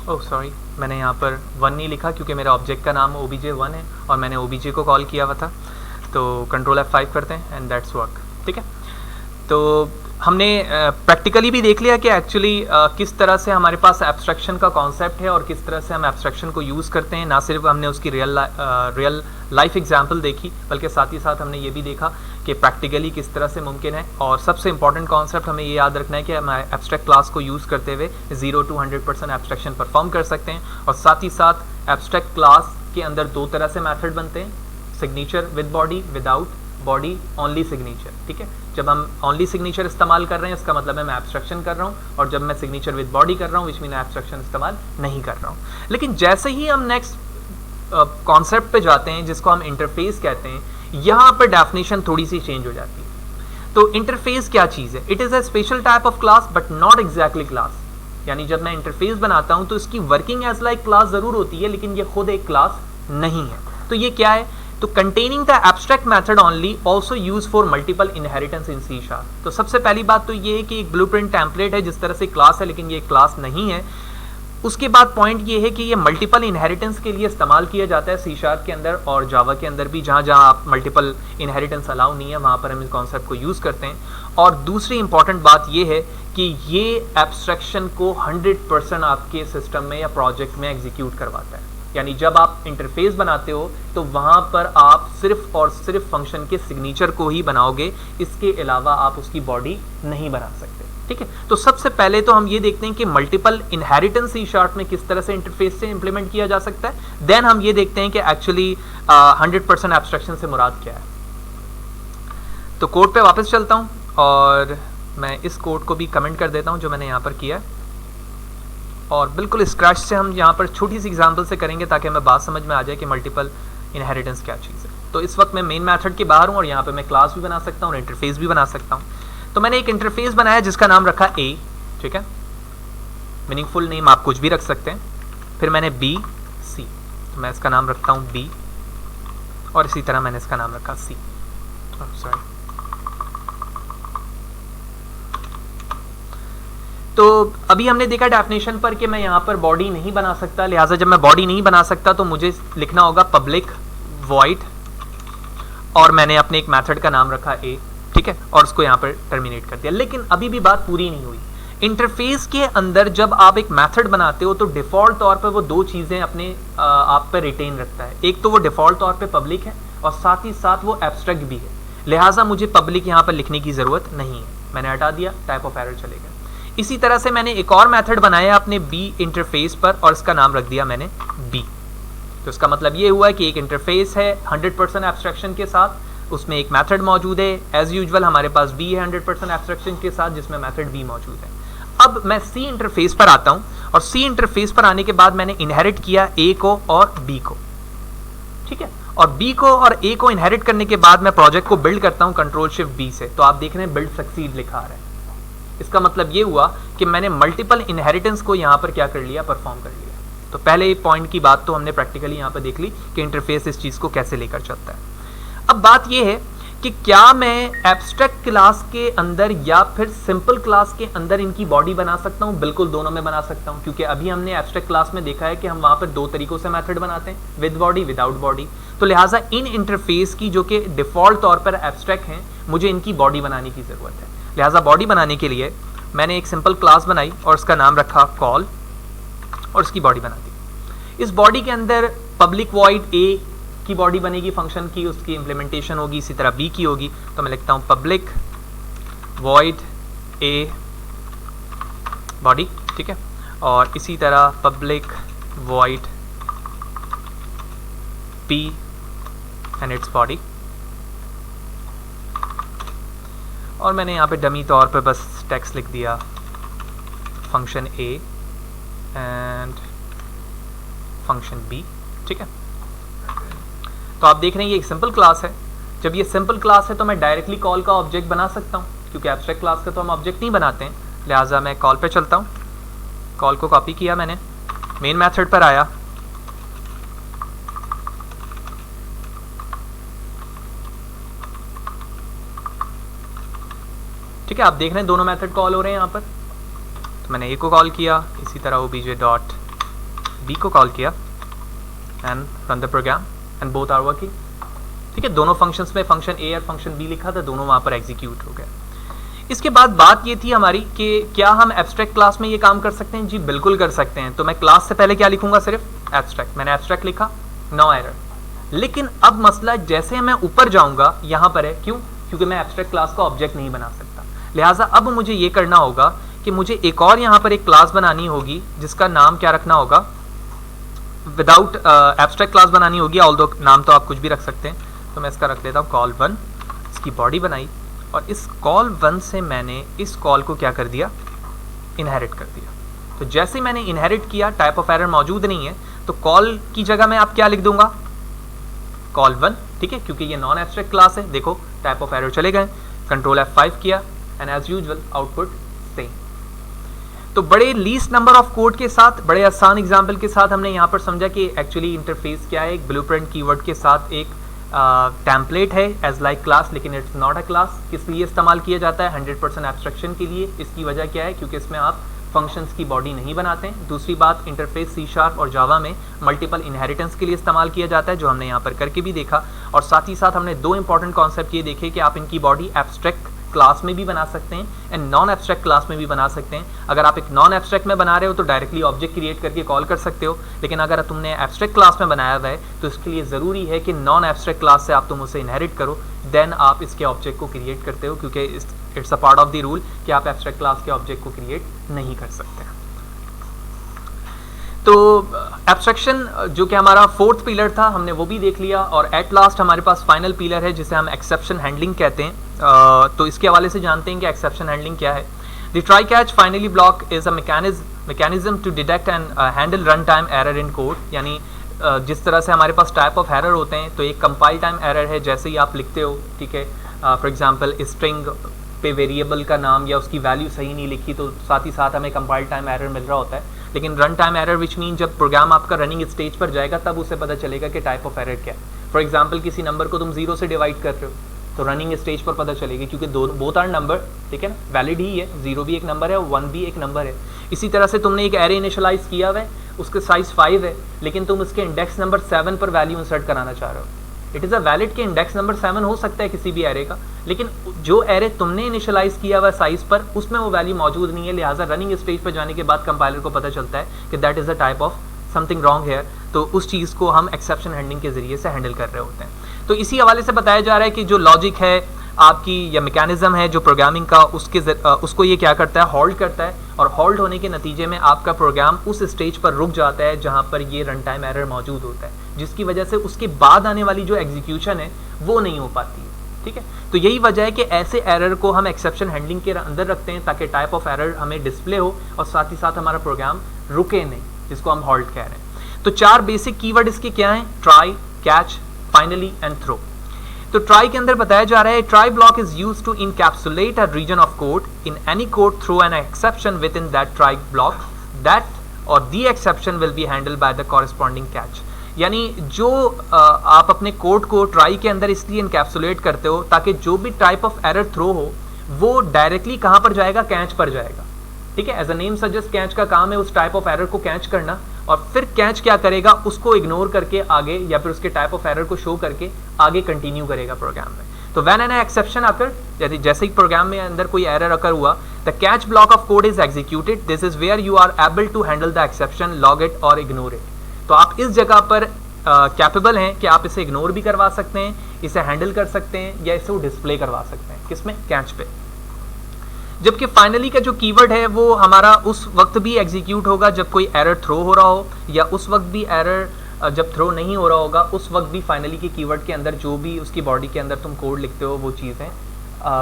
ओह सॉरी, मैंने यहाँ पर 1 नहीं लिखा क्योंकि मेरा ऑब्जेक्ट का नाम obj1 है और मैंने obj को कॉल किया हुआ था। तो कंट्रोल F5 करते हैं एंड दैट्स वर्क, ठीक है। तो हमने प्रैक्टिकली भी देख लिया कि एक्चुअली किस तरह से हमारे पास एब्स्ट्रैक्शन का कॉन्सेप्ट है और किस तरह से हम एब्स्ट्रैक्शन को यूज़ करते हैं। ना सिर्फ हमने उसकी रियल लाइफ एग्जांपल देखी बल्कि साथ ही साथ हमने ये भी देखा कि प्रैक्टिकली किस तरह से मुमकिन है। और सबसे इंपॉर्टेंट कॉन्सेप्ट हमें ये याद रखना है कि हम एब्स्ट्रैक्ट क्लास को यूज़ करते हुए 0 to 100% एब्स्ट्रैक्शन परफॉर्म कर सकते हैं। और साथ ही साथ एब्स्ट्रैक्ट क्लास के अंदर 2 तरह से मेथड बनते हैं, signature with body, without body, only signature, ठीक है। जब हम ओनली सिग्नेचर इस्तेमाल कर रहे हैं इसका मतलब है मैं एब्स्ट्रैक्शन कर रहा हूँ, और जब मैं सिग्नेचर विद बॉडी कर रहा हूँ विच मीन एब्स्ट्रैक्शन इस्तेमाल नहीं कर रहा हूँ। लेकिन जैसे ही हम नेक्स्ट कॉन्सेप्ट पे जाते हैं जिसको हम इंटरफेस कहते हैं, यहाँ पर डेफिनेशन थोड़ी सी चेंज हो जाती है। तो इंटरफेस क्या चीज़ है? It is a special type of class but not exactly class. यानी जब मैं इंटरफेस बनाता हूँ तो इसकी वर्किंग एज लाइक क्लास ज़रूर होती है लेकिन ये खुद एक क्लास नहीं है। तो ये क्या है? तो containing the abstract method only also use for multiple inheritance in C#। तो सबसे पहली बात तो ये है कि एक ब्लूप्रिंट टेम्पलेट है जिस तरह से क्लास है लेकिन ये क्लास नहीं है। उसके बाद पॉइंट ये है कि ये मल्टीपल इनहेरिटेंस के लिए इस्तेमाल किया जाता है सी शार्प के अंदर और जावा के अंदर भी, जहाँ जहाँ आप मल्टीपल इनहेरिटेंस अलाउ नहीं है वहाँ पर हम इस कॉन्सेप्ट को यूज़ करते हैं। और दूसरी इंपॉर्टेंट बात ये है कि ये एब्स्ट्रैक्शन को 100% आपके सिस्टम में या प्रोजेक्ट में एग्जीक्यूट करवाता है। यानी जब आप इंटरफेस बनाते हो तो वहाँ पर आप सिर्फ और सिर्फ फंक्शन के सिग्नेचर को ही बनाओगे, इसके अलावा आप उसकी बॉडी नहीं बना सकते। ठीक है, तो सबसे पहले तो हम ये देखते हैं कि मल्टीपल इनहेरिटेंस सी शार्प में किस तरह से इंटरफेस से इंप्लीमेंट किया जा सकता है। देन हम ये देखते हैं कि एक्चुअली 100% एब्स्ट्रैक्शन से मुराद क्या है। तो कोड पे वापस चलता हूँ और मैं इस कोड को भी कमेंट कर देता हूँ जो मैंने यहाँ पर किया है, और बिल्कुल स्क्रैच से हम यहाँ पर छोटी सी एग्जाम्पल से करेंगे ताकि हमें बात समझ में आ जाए कि मल्टीपल इनहेरिटेंस क्या चीज़ है। तो इस वक्त मैं मेन मेथड के बाहर हूँ और यहाँ पर मैं क्लास भी बना सकता हूँ और इंटरफेस भी बना सकता हूँ। तो मैंने एक इंटरफेस बनाया जिसका नाम रखा ए, ठीक है, मीनिंगफुल नेम आप कुछ भी रख सकते हैं। फिर मैंने बी सी, तो मैं इसका नाम रखता हूँ बी, और इसी तरह मैंने इसका नाम रखा सी। सॉरी, तो अभी हमने देखा डेफिनेशन पर कि मैं यहाँ पर बॉडी नहीं बना सकता, लिहाजा जब मैं बॉडी नहीं बना सकता तो मुझे लिखना होगा पब्लिक वॉइड, और मैंने अपने एक मेथड का नाम रखा ए, ठीक है, और उसको यहाँ पर टर्मिनेट कर दिया। लेकिन अभी भी बात पूरी नहीं हुई। इंटरफेस के अंदर जब आप एक मेथड बनाते हो तो डिफॉल्ट तौर पर वो दो चीज़ें अपने आप पर रिटेन रखता है। एक तो वो डिफॉल्ट तौर पे पब्लिक है और साथ ही साथ वो एब्स्ट्रैक्ट भी है, लिहाजा मुझे पब्लिक यहाँ पर लिखने की ज़रूरत नहीं है, मैंने हटा दिया, टाइप ऑफ एरर चलेगा। इसी तरह से मैंने एक और मेथड बनाया अपने बी इंटरफेस पर और इसका नाम रख दिया मैंने बी। तो इसका मतलब ये हुआ कि एक इंटरफेस है 100% एब्स्ट्रैक्शन के साथ, उसमें एक मेथड मौजूद है, एज यूजुअल हमारे पास बी है 100% एब्स्ट्रैक्शन के साथ जिसमें मेथड बी मौजूद है। अब मैं सी इंटरफेस पर आता हूं और सी इंटरफेस पर आने के बाद मैंने इनहेरिट किया ए को और बी को, ठीक है, और बी को और ए को इनहेरिट करने के बाद मैं प्रोजेक्ट को बिल्ड करता हूं कंट्रोल शिफ्ट बी से। तो आप देख रहे हैं बिल्ड सक्सीड लिखा आ रहा है। इसका मतलब ये हुआ कि मैंने मल्टीपल इनहेरिटेंस को यहाँ पर क्या कर लिया, परफॉर्म कर लिया। तो पहले पॉइंट की बात तो हमने प्रैक्टिकली यहाँ पर देख ली कि इंटरफेस इस चीज़ को कैसे लेकर चलता है। अब बात यह है कि क्या मैं एब्स्ट्रैक्ट क्लास के अंदर या फिर सिंपल क्लास के अंदर इनकी बॉडी बना सकता हूँ? बिल्कुल दोनों में बना सकता हूँ, क्योंकि अभी हमने एब्स्ट्रैक्ट क्लास में देखा है कि हम वहाँ पर दो तरीकों से मेथड बनाते हैं, विद बॉडी, विदाउट बॉडी। तो लिहाजा इन इंटरफेस की जो कि डिफॉल्ट तौर पर एब्स्ट्रैक्ट हैं, मुझे इनकी बॉडी बनाने की ज़रूरत है। लिहाजा बॉडी बनाने के लिए मैंने एक सिंपल क्लास बनाई और उसका नाम रखा कॉल और उसकी बॉडी बना दी। इस बॉडी के अंदर पब्लिक वॉइड ए की बॉडी बनेगी फंक्शन की, उसकी इंप्लीमेंटेशन होगी, इसी तरह बी की होगी। तो मैं लिखता हूं पब्लिक वॉइड ए बॉडी, ठीक है, और इसी तरह public void B and its body. और मैंने यहाँ पे डमी तौर पे बस टेक्स्ट लिख दिया function A and function B, ठीक है। तो आप देख रहे हैं ये एक सिंपल क्लास है। जब ये सिंपल क्लास है तो मैं डायरेक्टली कॉल का ऑब्जेक्ट बना सकता हूँ, क्योंकि एब्स्ट्रैक्ट क्लास का तो हम ऑब्जेक्ट नहीं बनाते हैं। लिहाजा मैं कॉल पे चलता हूँ, कॉल को कॉपी किया मैंने, मेन मेथड पर आया, ठीक है। आप देख रहे हैं दोनों मेथड कॉल हो रहे हैं यहाँ पर। तो मैंने ए को कॉल किया, इसी तरह obj डॉट बी को कॉल किया and run the program and both are working, ठीक है। दोनों फंक्शंस में फंक्शन ए और फंक्शन बी लिखा था, दोनों वहाँ पर एग्जीक्यूट हो गए। इसके बाद बात ये थी हमारी कि क्या हम एब्स्ट्रैक्ट क्लास में ये काम कर सकते हैं? जी बिल्कुल कर सकते हैं। तो मैं क्लास से पहले क्या लिखूंगा? सिर्फ एब्स्ट्रैक्ट। मैंने एब्स्ट्रैक्ट लिखा, नो एरर। लेकिन अब मसला जैसे मैं ऊपर जाऊंगा यहाँ पर है, क्यों? क्योंकि मैं एब्स्ट्रैक्ट क्लास का ऑब्जेक्ट नहीं बना सकता। लिहाजा अब मुझे ये करना होगा कि मुझे एक और यहाँ पर एक क्लास बनानी होगी जिसका नाम क्या रखना होगा, विदाउट एब्स्ट्रैक्ट क्लास बनानी होगी, ऑल्दो नाम तो आप कुछ भी रख सकते हैं। तो मैं इसका रख लेता हूँ कॉल 1, इसकी बॉडी बनाई और इस कॉल 1 से मैंने इस कॉल को क्या कर दिया, इनहेरिट कर दिया। तो जैसे मैंने इनहेरिट किया, टाइप ऑफ एरर मौजूद नहीं है, तो कॉल की जगह में आप क्या लिख दूंगा, कॉल 1, ठीक है, क्योंकि ये नॉन एब्स्ट्रैक्ट क्लास है। देखो टाइप ऑफ एरर चले गए, कंट्रोल F5 किया and as usual output same. तो बड़े लीस्ट नंबर ऑफ कोड के साथ, बड़े आसान एग्जाम्पल के साथ हमने यहाँ पर समझा कि एक्चुअली इंटरफेस क्या है। एक ब्लूप्रिंट कीवर्ड के साथ एक टेम्पलेट है एज लाइक क्लास, लेकिन इट्स नॉट अ क्लास। किस लिए इस्तेमाल किया जाता है? 100% एब्स्ट्रैक्शन के लिए। इसकी वजह क्या है? क्योंकि इसमें आप फंक्शंस की बॉडी नहीं बनाते हैं। दूसरी बात, इंटरफेस सी शार्प और जावा में मल्टीपल इनहेरिटेंस के लिए इस्तेमाल किया जाता है, जो हमने यहाँ पर करके भी देखा। और साथ ही साथ हमने दो इंपॉर्टेंट कॉन्सेप्ट ये देखे कि आप इनकी बॉडी एब्स्ट्रैक्ट क्लास में भी बना सकते हैं एंड नॉन एब्स्ट्रैक्ट क्लास में भी बना सकते हैं। अगर आप एक नॉन एब्स्ट्रैक्ट में बना रहे हो तो डायरेक्टली ऑब्जेक्ट क्रिएट करके कॉल कर सकते हो, लेकिन अगर तुमने एब्स्ट्रैक्ट क्लास में बनाया हुआ है तो इसके लिए ज़रूरी है कि नॉन एब्स्ट्रैक्ट क्लास से आप तुम उसे इनहेरिट करो, देन आप इसके ऑब्जेक्ट को क्रिएट करते हो, क्योंकि it's a part of the rule कि आप एब्स्ट्रैक्ट क्लास के ऑब्जेक्ट को क्रिएट नहीं कर सकते। तो एब्स्ट्रैक्शन जो कि हमारा फोर्थ पिलर था, हमने वो भी देख लिया। और एट लास्ट हमारे पास फाइनल पिलर है जिसे हम एक्सेप्शन हैंडलिंग कहते हैं। तो इसके हवाले से जानते हैं कि एक्सेप्शन हैंडलिंग क्या है। The try catch finally block is a mechanism to detect and handle run time error in code. यानी जिस तरह से हमारे पास टाइप ऑफ एरर होते हैं, तो एक कंपाइल टाइम एरर है, जैसे ही आप लिखते हो, ठीक है, फॉर एग्जांपल स्ट्रिंग पे वेरिएबल का नाम या उसकी वैल्यू सही नहीं लिखी तो साथ ही साथ हमें कंपाइल टाइम एरर मिल रहा होता है। लेकिन run time error which mean जब प्रोग्राम आपका रनिंग स्टेज पर जाएगा तब उसे पता चलेगा कि टाइप ऑफ एरर क्या है। फॉर एग्जांपल किसी नंबर को तुम 0 से डिवाइड कर रहे हो तो रनिंग स्टेज पर पता चलेगी, क्योंकि बोथ आर नंबर, ठीक है ना, वैलिड ही है, 0 भी एक नंबर है और 1 भी एक नंबर है। इसी तरह से तुमने एक एरे इनिशियलाइज किया हुआ है, उसके साइज 5 है, लेकिन तुम उसके इंडेक्स नंबर 7 पर वैल्यू इंसर्ट कराना चाह रहे हो। इट इज़ अ वैलिड के इंडेक्स नंबर 7 हो सकता है किसी भी एरे का, लेकिन जो एरे तुमने इनिशियलाइज किया हुआ साइज पर उसमें वो वैल्यू मौजूद नहीं है। लिहाजा रनिंग स्टेज पर जाने के बाद कंपाइलर को पता चलता है कि that is a type of something wrong hair, तो उस चीज़ को हम एक्सेप्शन हैंडलिंग के जरिए से हैंडल कर रहे होते हैं। तो इसी हवाले से बताया जा रहा है कि जो लॉजिक है आपकी या मैकेनिज्म है जो प्रोग्रामिंग का, उसको ये क्या करता है, होल्ड करता है, और होल्ड होने के नतीजे में आपका प्रोग्राम उस स्टेज पर रुक जाता है जहां पर ये रन टाइम एरर मौजूद होता है, जिसकी वजह से उसके बाद आने वाली जो एग्जीक्यूशन है वो नहीं हो पाती है। ठीक है, तो यही वजह है कि ऐसे एरर को हम एक्सेप्शन हैंडलिंग के अंदर रखते हैं ताकि टाइप ऑफ एरर हमें डिस्प्ले हो और साथ ही साथ हमारा प्रोग्राम रुके नहीं, जिसको हम होल्ड कह रहे हैं। तो 4 बेसिक कीवर्ड इसके क्या हैं, try, catch, finally and throw. तो ट्राई के अंदर बताया जा रहा है try block is used to encapsulate a region of code in any code through an exception within that try block that और the exception will be handled by the corresponding catch. यानी जो आप अपने कोड को ट्राई के अंदर इसलिए इनकैप्सुलेट करते हो ताकि जो भी टाइप ऑफ एरर थ्रो हो वो डायरेक्टली कहाँ पर जाएगा, कैच पर जाएगा। ठीक है, as a name suggest catch का काम है उस टाइप ऑफ एरर को कैच करना, और फिर कैच क्या करेगा, उसको इग्नोर करके आगे या फिर उसके टाइप ऑफ एरर को शो करके आगे कंटिन्यू करेगा प्रोग्राम में। तो व्हेन एन एक्सेप्शन अकर, जैसे ही प्रोग्राम में अंदर कोई एरर अकर हुआ, the catch block of code is executed, this is where you are able to handle the exception, log it और इग्नोर इट। तो आप इस जगह पर कैपेबल हैं कि आप इसे इग्नोर भी करवा सकते हैं, इसे हैंडल कर सकते हैं या इसे डिस्प्ले करवा सकते हैं, किसमें, कैच पे। जबकि फाइनली का जो कीवर्ड है वो हमारा उस वक्त भी एग्जीक्यूट होगा जब कोई एरर थ्रो हो रहा हो, या उस वक्त भी एरर जब थ्रो नहीं हो रहा होगा, उस वक्त भी फाइनली के कीवर्ड के अंदर जो भी उसकी बॉडी के अंदर तुम कोड लिखते हो वो चीज़ें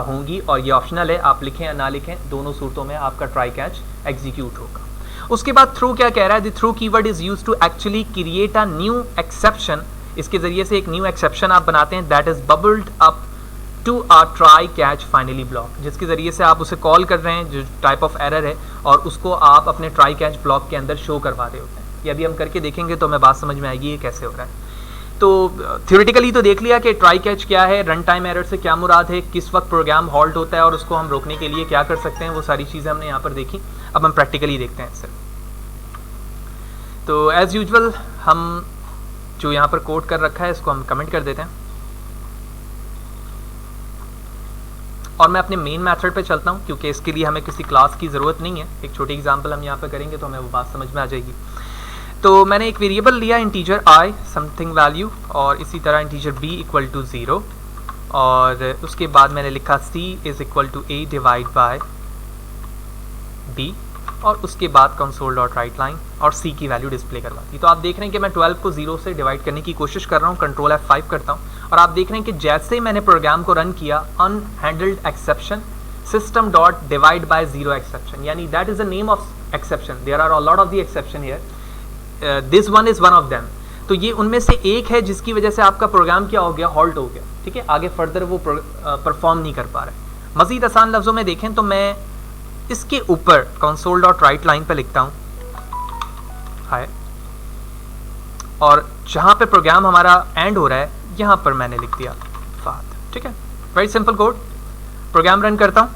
होंगी। और ये ऑप्शनल है, आप लिखें या ना लिखें, दोनों सूरतों में आपका ट्राई कैच एग्जीक्यूट होगा। उसके बाद थ्रू क्या कह रहा है, the throw keyword is used to actually create a new exception. इसके जरिए से एक न्यू एक्सेप्शन आप बनाते हैं, that is bubbled up to a try catch finally block, जिसके जरिए से आप उसे कॉल कर रहे हैं जो टाइप ऑफ एरर है और उसको आप अपने ट्राई कैच ब्लॉक के अंदर शो करवा रहे होते हैं। ये अभी हम करके देखेंगे तो हमें बात समझ में आएगी ये कैसे हो रहा है। तो थ्योरेटिकली तो देख लिया कि ट्राई कैच क्या है, रन टाइम एरर से क्या मुराद है, किस वक्त प्रोग्राम हॉल्ट होता है और उसको हम रोकने के लिए क्या कर सकते हैं, वो सारी चीज़ें हमने यहाँ पर देखी। अब हम प्रैक्टिकली देखते हैं इसे। तो एज यूजुअल हम जो यहाँ पर कोड कर रखा है इसको हम कमेंट कर देते हैं और मैं अपने मेन मेथड पे चलता हूँ, क्योंकि इसके लिए हमें किसी क्लास की ज़रूरत नहीं है। एक छोटी एग्जांपल हम यहाँ पे करेंगे तो हमें वो बात समझ में आ जाएगी। तो मैंने एक वेरिएबल लिया इंटीजर i समथिंग वैल्यू, और इसी तरह इंटीजर b इक्वल टू 0, और उसके बाद मैंने लिखा c is equal to a divide by b, और उसके बाद कंसोल डॉट राइट लाइन और c की वैल्यू डिस्प्ले करवाती। तो आप देख रहे हैं कि मैं 12 को 0 से डिवाइड करने की कोशिश कर रहा हूँ, कंट्रोल F5 करता हूँ, और आप देख रहे हैं कि जैसे ही मैंने प्रोग्राम को रन किया, unhandled exception system dot divide by 0 exception, यानी that is the name of exception, there are a lot of the exception here, this one is one of them. तो ये उनमें से एक है जिसकी वजह से आपका प्रोग्राम क्या हो गया, हॉल्ट हो गया। ठीक है, आगे फर्दर वो परफॉर्म नहीं कर पा रहा है। मजीद आसान लफ्जों में देखें तो मैं इसके ऊपर कंसोल डॉट राइट लाइन पे लिखता हूँ हाय, और जहाँ पे प्रोग्राम हमारा एंड हो रहा है यहाँ पर मैंने लिख दिया फात। ठीक है, very simple code. Program run करता हूँ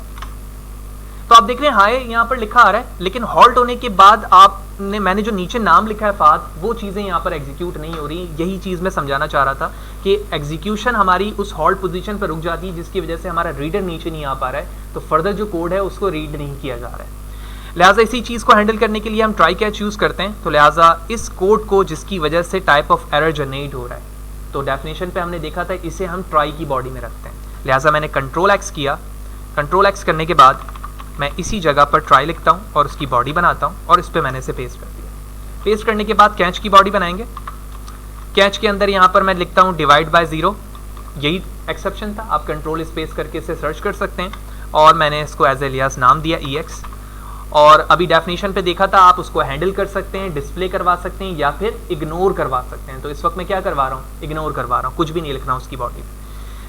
तो आप देख रहे हैं हाय यहाँ पर लिखा आ रहा है, लेकिन हॉल्ट होने के बाद आपने मैंने जो नीचे नाम लिखा है फाद, वो चीज़ें यहाँ पर एग्जीक्यूट नहीं हो रही। यही चीज़ मैं समझाना चाह रहा था कि एग्जीक्यूशन हमारी उस हॉल्ट पोजीशन पर रुक जाती है, जिसकी वजह से हमारा रीडर नीचे नहीं आ पा रहा है, तो फर्दर जो कोड है उसको रीड नहीं किया जा रहा है। लिहाजा इसी चीज़ को हैंडल करने के लिए हम ट्राई कैच यूज़ करते हैं। तो लिहाजा इस कोड को जिसकी वजह से टाइप ऑफ एरर जनरेट हो रहा है, तो डेफिनेशन पे हमने देखा था इसे हम ट्राई की बॉडी में रखते हैं। लिहाजा मैंने कंट्रोल एक्स किया, कंट्रोल एक्स करने के बाद मैं इसी जगह पर ट्राई लिखता हूँ और उसकी बॉडी बनाता हूँ और इस पर मैंने इसे पेस्ट कर दिया। पेस्ट करने के बाद कैच की बॉडी बनाएंगे। कैच के अंदर यहाँ पर मैं लिखता हूँ डिवाइड बाय 0, यही एक्सेप्शन था, आप कंट्रोल स्पेस करके इसे सर्च कर सकते हैं। और मैंने इसको एज एलियास नाम दिया EX। और अभी डेफिनेशन पे देखा था आप उसको हैंडल कर सकते हैं, डिस्प्ले करवा सकते हैं या फिर इग्नोर करवा सकते हैं। तो इस वक्त मैं क्या करवा रहा हूँ, इग्नोर करवा रहा हूँ, कुछ भी नहीं लिखना उसकी बॉडी में।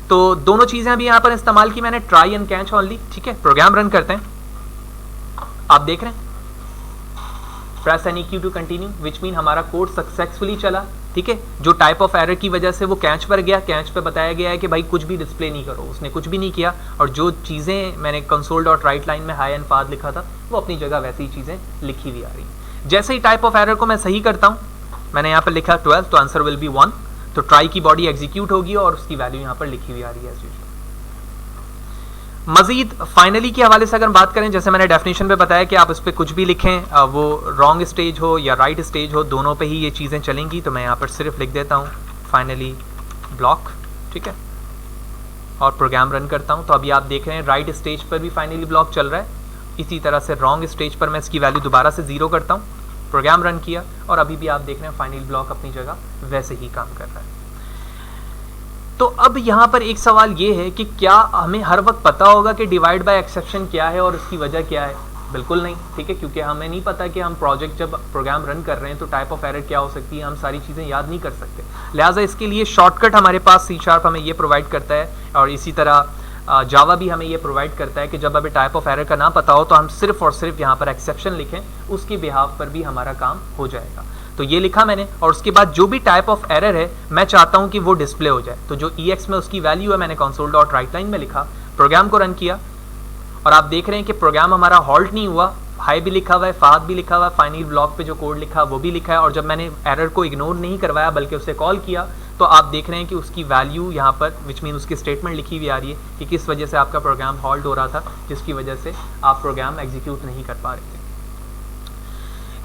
तो दोनों चीज़ें अभी यहाँ पर इस्तेमाल की मैंने, ट्राई एंड कैच ओनली। ठीक है, प्रोग्राम रन करते हैं। आप देख रहे हैं प्रेस एनी की टू कंटिन्यू, विच मीन हमारा कोड सक्सेसफुली चला। ठीक है, जो टाइप ऑफ एरर की वजह से वो कैच पर गया, कैच पे बताया गया है कि भाई कुछ भी डिस्प्ले नहीं करो, उसने कुछ भी नहीं किया। और जो चीज़ें मैंने कंसोल डॉट राइट लाइन में हाई एंड फाद लिखा था, वो अपनी जगह वैसी ही चीज़ें लिखी हुई आ रही। जैसे ही टाइप ऑफ एरर को मैं सही करता हूँ, मैंने यहाँ पर लिखा 12, तो आंसर विल बी 1। तो ट्राई की बॉडी एग्जीक्यूट होगी और उसकी वैल्यू यहाँ पर लिखी हुई आ रही है। मजीद फाइनली के हवाले से अगर बात करें, जैसे मैंने डेफिनेशन पे बताया कि आप इस पर कुछ भी लिखें, वो रॉन्ग स्टेज हो या राइट स्टेज हो, दोनों पे ही ये चीज़ें चलेंगी। तो मैं यहाँ पर सिर्फ लिख देता हूँ फाइनली ब्लॉक। ठीक है, और प्रोग्राम रन करता हूँ। तो अभी आप देख रहे हैं राइट स्टेज पर भी फाइनली ब्लॉक चल रहा है। इसी तरह से रॉन्ग स्टेज पर मैं इसकी वैल्यू दोबारा से 0 करता हूँ, प्रोग्राम रन किया और अभी भी आप देख रहे हैं फाइनल ब्लॉक अपनी जगह वैसे ही काम कर रहा है। तो अब यहाँ पर एक सवाल ये है कि क्या हमें हर वक्त पता होगा कि डिवाइड बाय एक्सेप्शन क्या है और उसकी वजह क्या है? बिल्कुल नहीं। ठीक है, क्योंकि हमें नहीं पता कि हम प्रोजेक्ट जब प्रोग्राम रन कर रहे हैं तो टाइप ऑफ एरर क्या हो सकती है, हम सारी चीज़ें याद नहीं कर सकते। लिहाजा इसके लिए शॉर्टकट हमारे पास C# हमें ये प्रोवाइड करता है और इसी तरह जावा भी हमें ये प्रोवाइड करता है कि जब अभी टाइप ऑफ एरर का ना पता हो तो हम सिर्फ और सिर्फ यहाँ पर एक्सेप्शन लिखें, उसके बिहाफ पर भी हमारा काम हो जाएगा। तो ये लिखा मैंने और उसके बाद जो भी टाइप ऑफ एरर है मैं चाहता हूँ कि वो डिस्प्ले हो जाए। तो जो EX में उसकी वैल्यू है मैंने कंसोल डॉट राइट लाइन में लिखा, प्रोग्राम को रन किया और आप देख रहे हैं कि प्रोग्राम हमारा हॉल्ट नहीं हुआ, हाई भी लिखा हुआ है, फाद भी लिखा हुआ है, फाइनल ब्लॉक पे जो कोड लिखा वो भी लिखा है। और जब मैंने एरर को इग्नोर नहीं करवाया बल्कि उसे कॉल किया तो आप देख रहे हैं कि उसकी वैल्यू यहाँ पर विच मीन उसकी स्टेटमेंट लिखी हुई आ रही है कि किस वजह से आपका प्रोग्राम हॉल्ट हो रहा था, जिसकी वजह से आप प्रोग्राम एग्जीक्यूट नहीं कर पा रहे थे।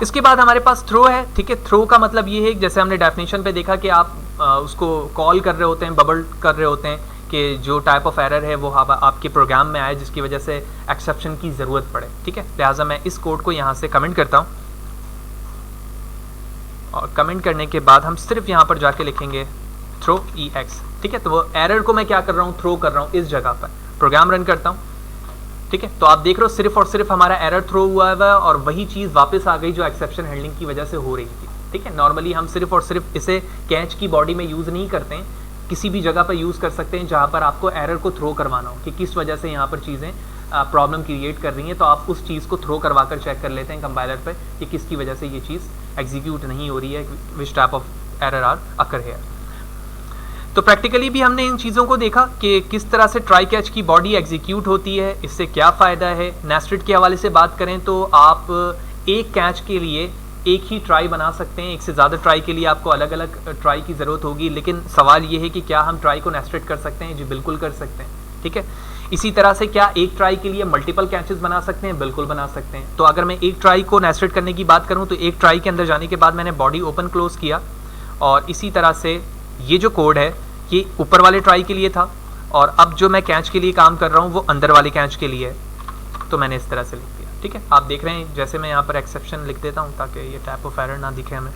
इसके बाद हमारे पास थ्रो है। ठीक है, थ्रो का मतलब ये है जैसे हमने डेफिनेशन पे देखा कि आप उसको कॉल कर रहे होते हैं, बबल कर रहे होते हैं कि जो टाइप ऑफ एरर है वो आपके प्रोग्राम में आए जिसकी वजह से एक्सेप्शन की ज़रूरत पड़े। ठीक है, लिहाजा मैं इस कोड को यहाँ से कमेंट करता हूँ और कमेंट करने के बाद हम सिर्फ यहाँ पर जाके लिखेंगे थ्रो EX। ठीक है, तो वो एरर को मैं क्या कर रहा हूँ, थ्रो कर रहा हूँ इस जगह पर। प्रोग्राम रन करता हूँ। ठीक है, तो आप देख रहे हो सिर्फ और सिर्फ हमारा एरर थ्रो हुआ है और वही चीज़ वापस आ गई जो एक्सेप्शन हैंडलिंग की वजह से हो रही थी। ठीक है, नॉर्मली हम सिर्फ और सिर्फ इसे कैच की बॉडी में यूज़ नहीं करते हैं, किसी भी जगह पर यूज़ कर सकते हैं जहाँ पर आपको एरर को थ्रो करवाना हो कि किस वजह से यहाँ पर चीज़ें प्रॉब्लम क्रिएट कर रही हैं, तो आप उस चीज़ को थ्रो करवा कर चेक कर लेते हैं कंपाइलर पर कि किसकी वजह से ये चीज़ एग्जीक्यूट नहीं हो रही है, which type of error are occur here. तो प्रैक्टिकली भी हमने इन चीज़ों को देखा कि किस तरह से ट्राई कैच की बॉडी एग्जीक्यूट होती है, इससे क्या फ़ायदा है। नेस्टेड के हवाले से बात करें तो आप एक कैच के लिए एक ही ट्राई बना सकते हैं, एक से ज़्यादा ट्राई के लिए आपको अलग अलग ट्राई की ज़रूरत होगी। लेकिन सवाल ये है कि क्या हम ट्राई को नेस्टेड कर सकते हैं? जी बिल्कुल कर सकते हैं। ठीक है, इसी तरह से क्या एक ट्राई के लिए मल्टीपल कैचेस बना सकते हैं? बिल्कुल बना सकते हैं। तो अगर मैं एक ट्राई को नेस्टेड करने की बात करूँ तो एक ट्राई के अंदर जाने के बाद मैंने बॉडी ओपन क्लोज किया और इसी तरह से ये जो कोड है ये ऊपर वाले ट्राई के लिए था और अब जो मैं कैच के लिए काम कर रहा हूँ वो अंदर वाले कैच के लिए है। तो मैंने इस तरह से लिख दिया। ठीक है, आप देख रहे हैं जैसे मैं यहाँ पर एक्सेप्शन लिख देता हूँ ताकि ये टाइप ऑफ एरर ना दिखे हमें।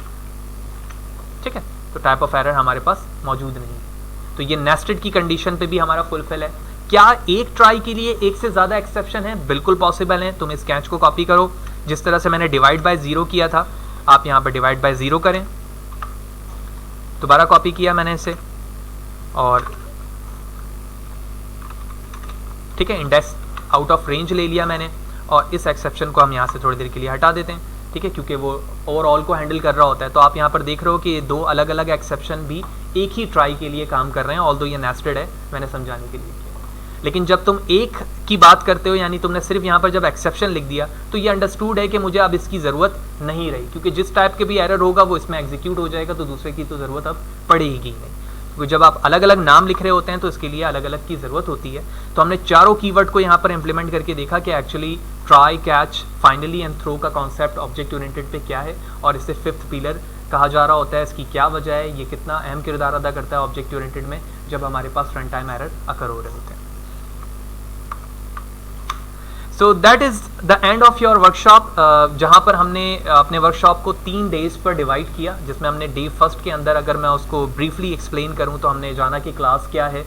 ठीक है, तो टाइप ऑफ एरर हमारे पास मौजूद नहीं है। तो ये नेस्टेड की कंडीशन पे भी हमारा फुलफिल है। क्या एक ट्राई के लिए एक से ज़्यादा एक्सेप्शन है? बिल्कुल पॉसिबल है। तुम इस कैच को कॉपी करो, जिस तरह से मैंने डिवाइड बाय 0 किया था आप यहाँ पर डिवाइड बाय 0 करें। दोबारा कॉपी किया मैंने इसे और ठीक है, इंडेक्स आउट ऑफ रेंज ले लिया मैंने और इस एक्सेप्शन को हम यहाँ से थोड़ी देर के लिए हटा देते हैं। ठीक है, क्योंकि वो ओवरऑल को हैंडल कर रहा होता है। तो आप यहाँ पर देख रहे हो कि ये दो अलग अलग एक्सेप्शन भी एक ही ट्राई के लिए काम कर रहे हैं, ऑल्दो ये नेस्टेड है, मैंने समझाने के लिए किया। लेकिन जब तुम एक की बात करते हो, यानी तुमने सिर्फ यहाँ पर जब एक्सेप्शन लिख दिया, तो ये अंडरस्टूड है कि मुझे अब इसकी ज़रूरत नहीं रही, क्योंकि जिस टाइप के भी एरर होगा वो इसमें एग्जीक्यूट हो जाएगा, तो दूसरे की तो ज़रूरत अब पड़ेगी नहीं। क्योंकि जब आप अलग अलग नाम लिख रहे होते हैं तो इसके लिए अलग अलग की ज़रूरत होती है। तो हमने चारों कीवर्ड को यहाँ पर इम्प्लीमेंट करके देखा कि actually try, catch, finally and throw का कॉन्सेप्ट ऑब्जेक्ट ओरिएंटेड पे क्या है, और इसे फिफ्थ पिलर कहा जा रहा होता है। इसकी क्या वजह है, ये कितना अहम किरदार अदा करता है ऑब्जेक्ट ओरिएंटेड में जब हमारे पास रन टाइम एरर अकर हो रहे होते हैं। So that is the end of your workshop, जहाँ पर हमने अपने वर्कशॉप को 3 डेज पर डिवाइड किया, जिसमें हमने डे फर्स्ट के अंदर अगर मैं उसको ब्रीफली एक्सप्लेन करूँ तो हमने जाना कि क्लास क्या है,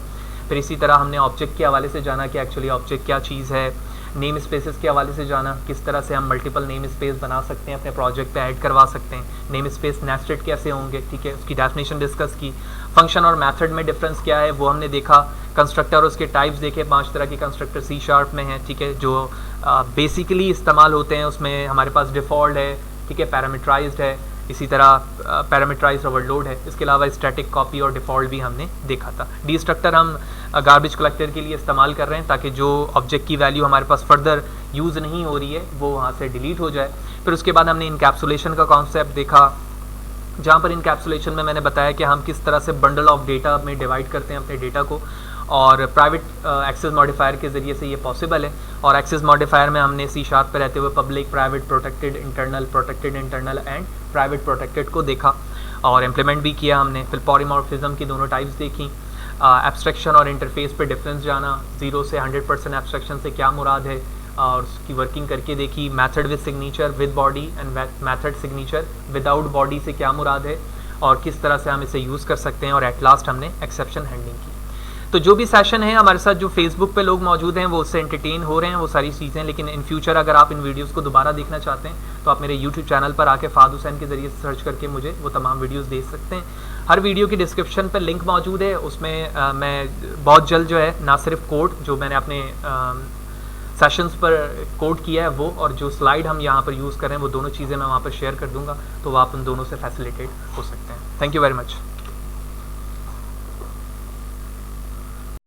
फिर इसी तरह हमने ऑब्जेक्ट के हवाले से जाना कि एक्चुअली ऑब्जेक्ट क्या चीज़ है, नेम स्पेसेस के हवाले से जाना किस तरह से हम मल्टीपल नेम स्पेस बना सकते हैं, अपने प्रोजेक्ट पे ऐड करवा सकते हैं, नेम स्पेस नेस्टेड कैसे होंगे, ठीक है, उसकी डेफिनेशन डिस्कस की, फंक्शन और मेथड में डिफरेंस क्या है वो हमने देखा, कंस्ट्रक्टर और उसके टाइप्स देखे, 5 तरह के कंस्ट्रक्टर C# में हैं, ठीक है, जो बेसिकली इस्तेमाल होते हैं। उसमें हमारे पास डिफ़ॉल्ट है, ठीक है, पैरामीटराइज्ड है, इसी तरह पैरामीटराइज्ड ओवरलोड है। इसके अलावा स्टैटिक, कॉपी और डिफ़ॉल्ट भी हमने देखा था। डिस्ट्रक्टर हम गार्बेज कलेक्टर के लिए इस्तेमाल कर रहे हैं ताकि जो ऑब्जेक्ट की वैल्यू हमारे पास फर्दर यूज़ नहीं हो रही है वो वहाँ से डिलीट हो जाए। फिर उसके बाद हमने इनकैप्सुलेशन का कॉन्सेप्ट देखा, जहाँ पर इनकैप्सुलेशन में मैंने बताया कि हम किस तरह से बंडल ऑफ डेटा में डिवाइड करते हैं अपने डेटा को, और प्राइवेट एक्सेस मॉडिफायर के ज़रिए से ये पॉसिबल है। और एक्सेस मॉडिफायर में हमने C# पे रहते हुए public, private, protected internal and private protected को देखा और इम्प्लीमेंट भी किया हमने। फिर पॉलीमॉर्फिज्म की दोनों टाइप्स देखी, एब्स्ट्रैक्शन और इंटरफेस पे डिफरेंस जाना, 0 से 100% एब्स्ट्रैक्शन से क्या मुराद है और उसकी वर्किंग करके देखी। Method with signature with body and method signature without body से क्या मुराद है और किस तरह से हम इसे यूज़ कर सकते हैं। और एट लास्ट हमने एक्सेप्शन हैंडलिंग की। तो जो भी सेशन है हमारे साथ, जो फेसबुक पे लोग मौजूद हैं वो उससे एंटरटेन हो रहे हैं, वो सारी चीज़ें। लेकिन इन फ्यूचर अगर आप इन वीडियोस को दोबारा देखना चाहते हैं तो आप मेरे यूट्यूब चैनल पर आके फ़ाद हुसैन के ज़रिए सर्च करके मुझे वो तमाम वीडियोस देख सकते हैं। हर वीडियो की डिस्क्रिप्शन पर लिंक मौजूद है, उसमें मैं बहुत जल्द जो है ना सिर्फ कोड जो मैंने अपने सेशंस पर कोड किया है वो, और जो स्लाइड हम यहाँ पर यूज़ कर रहे हैं वो दोनों चीज़ें मैं वहाँ पर शेयर कर दूँगा, तो आप उन दोनों से फैसिलिटेट हो सकते हैं। Thank you very much.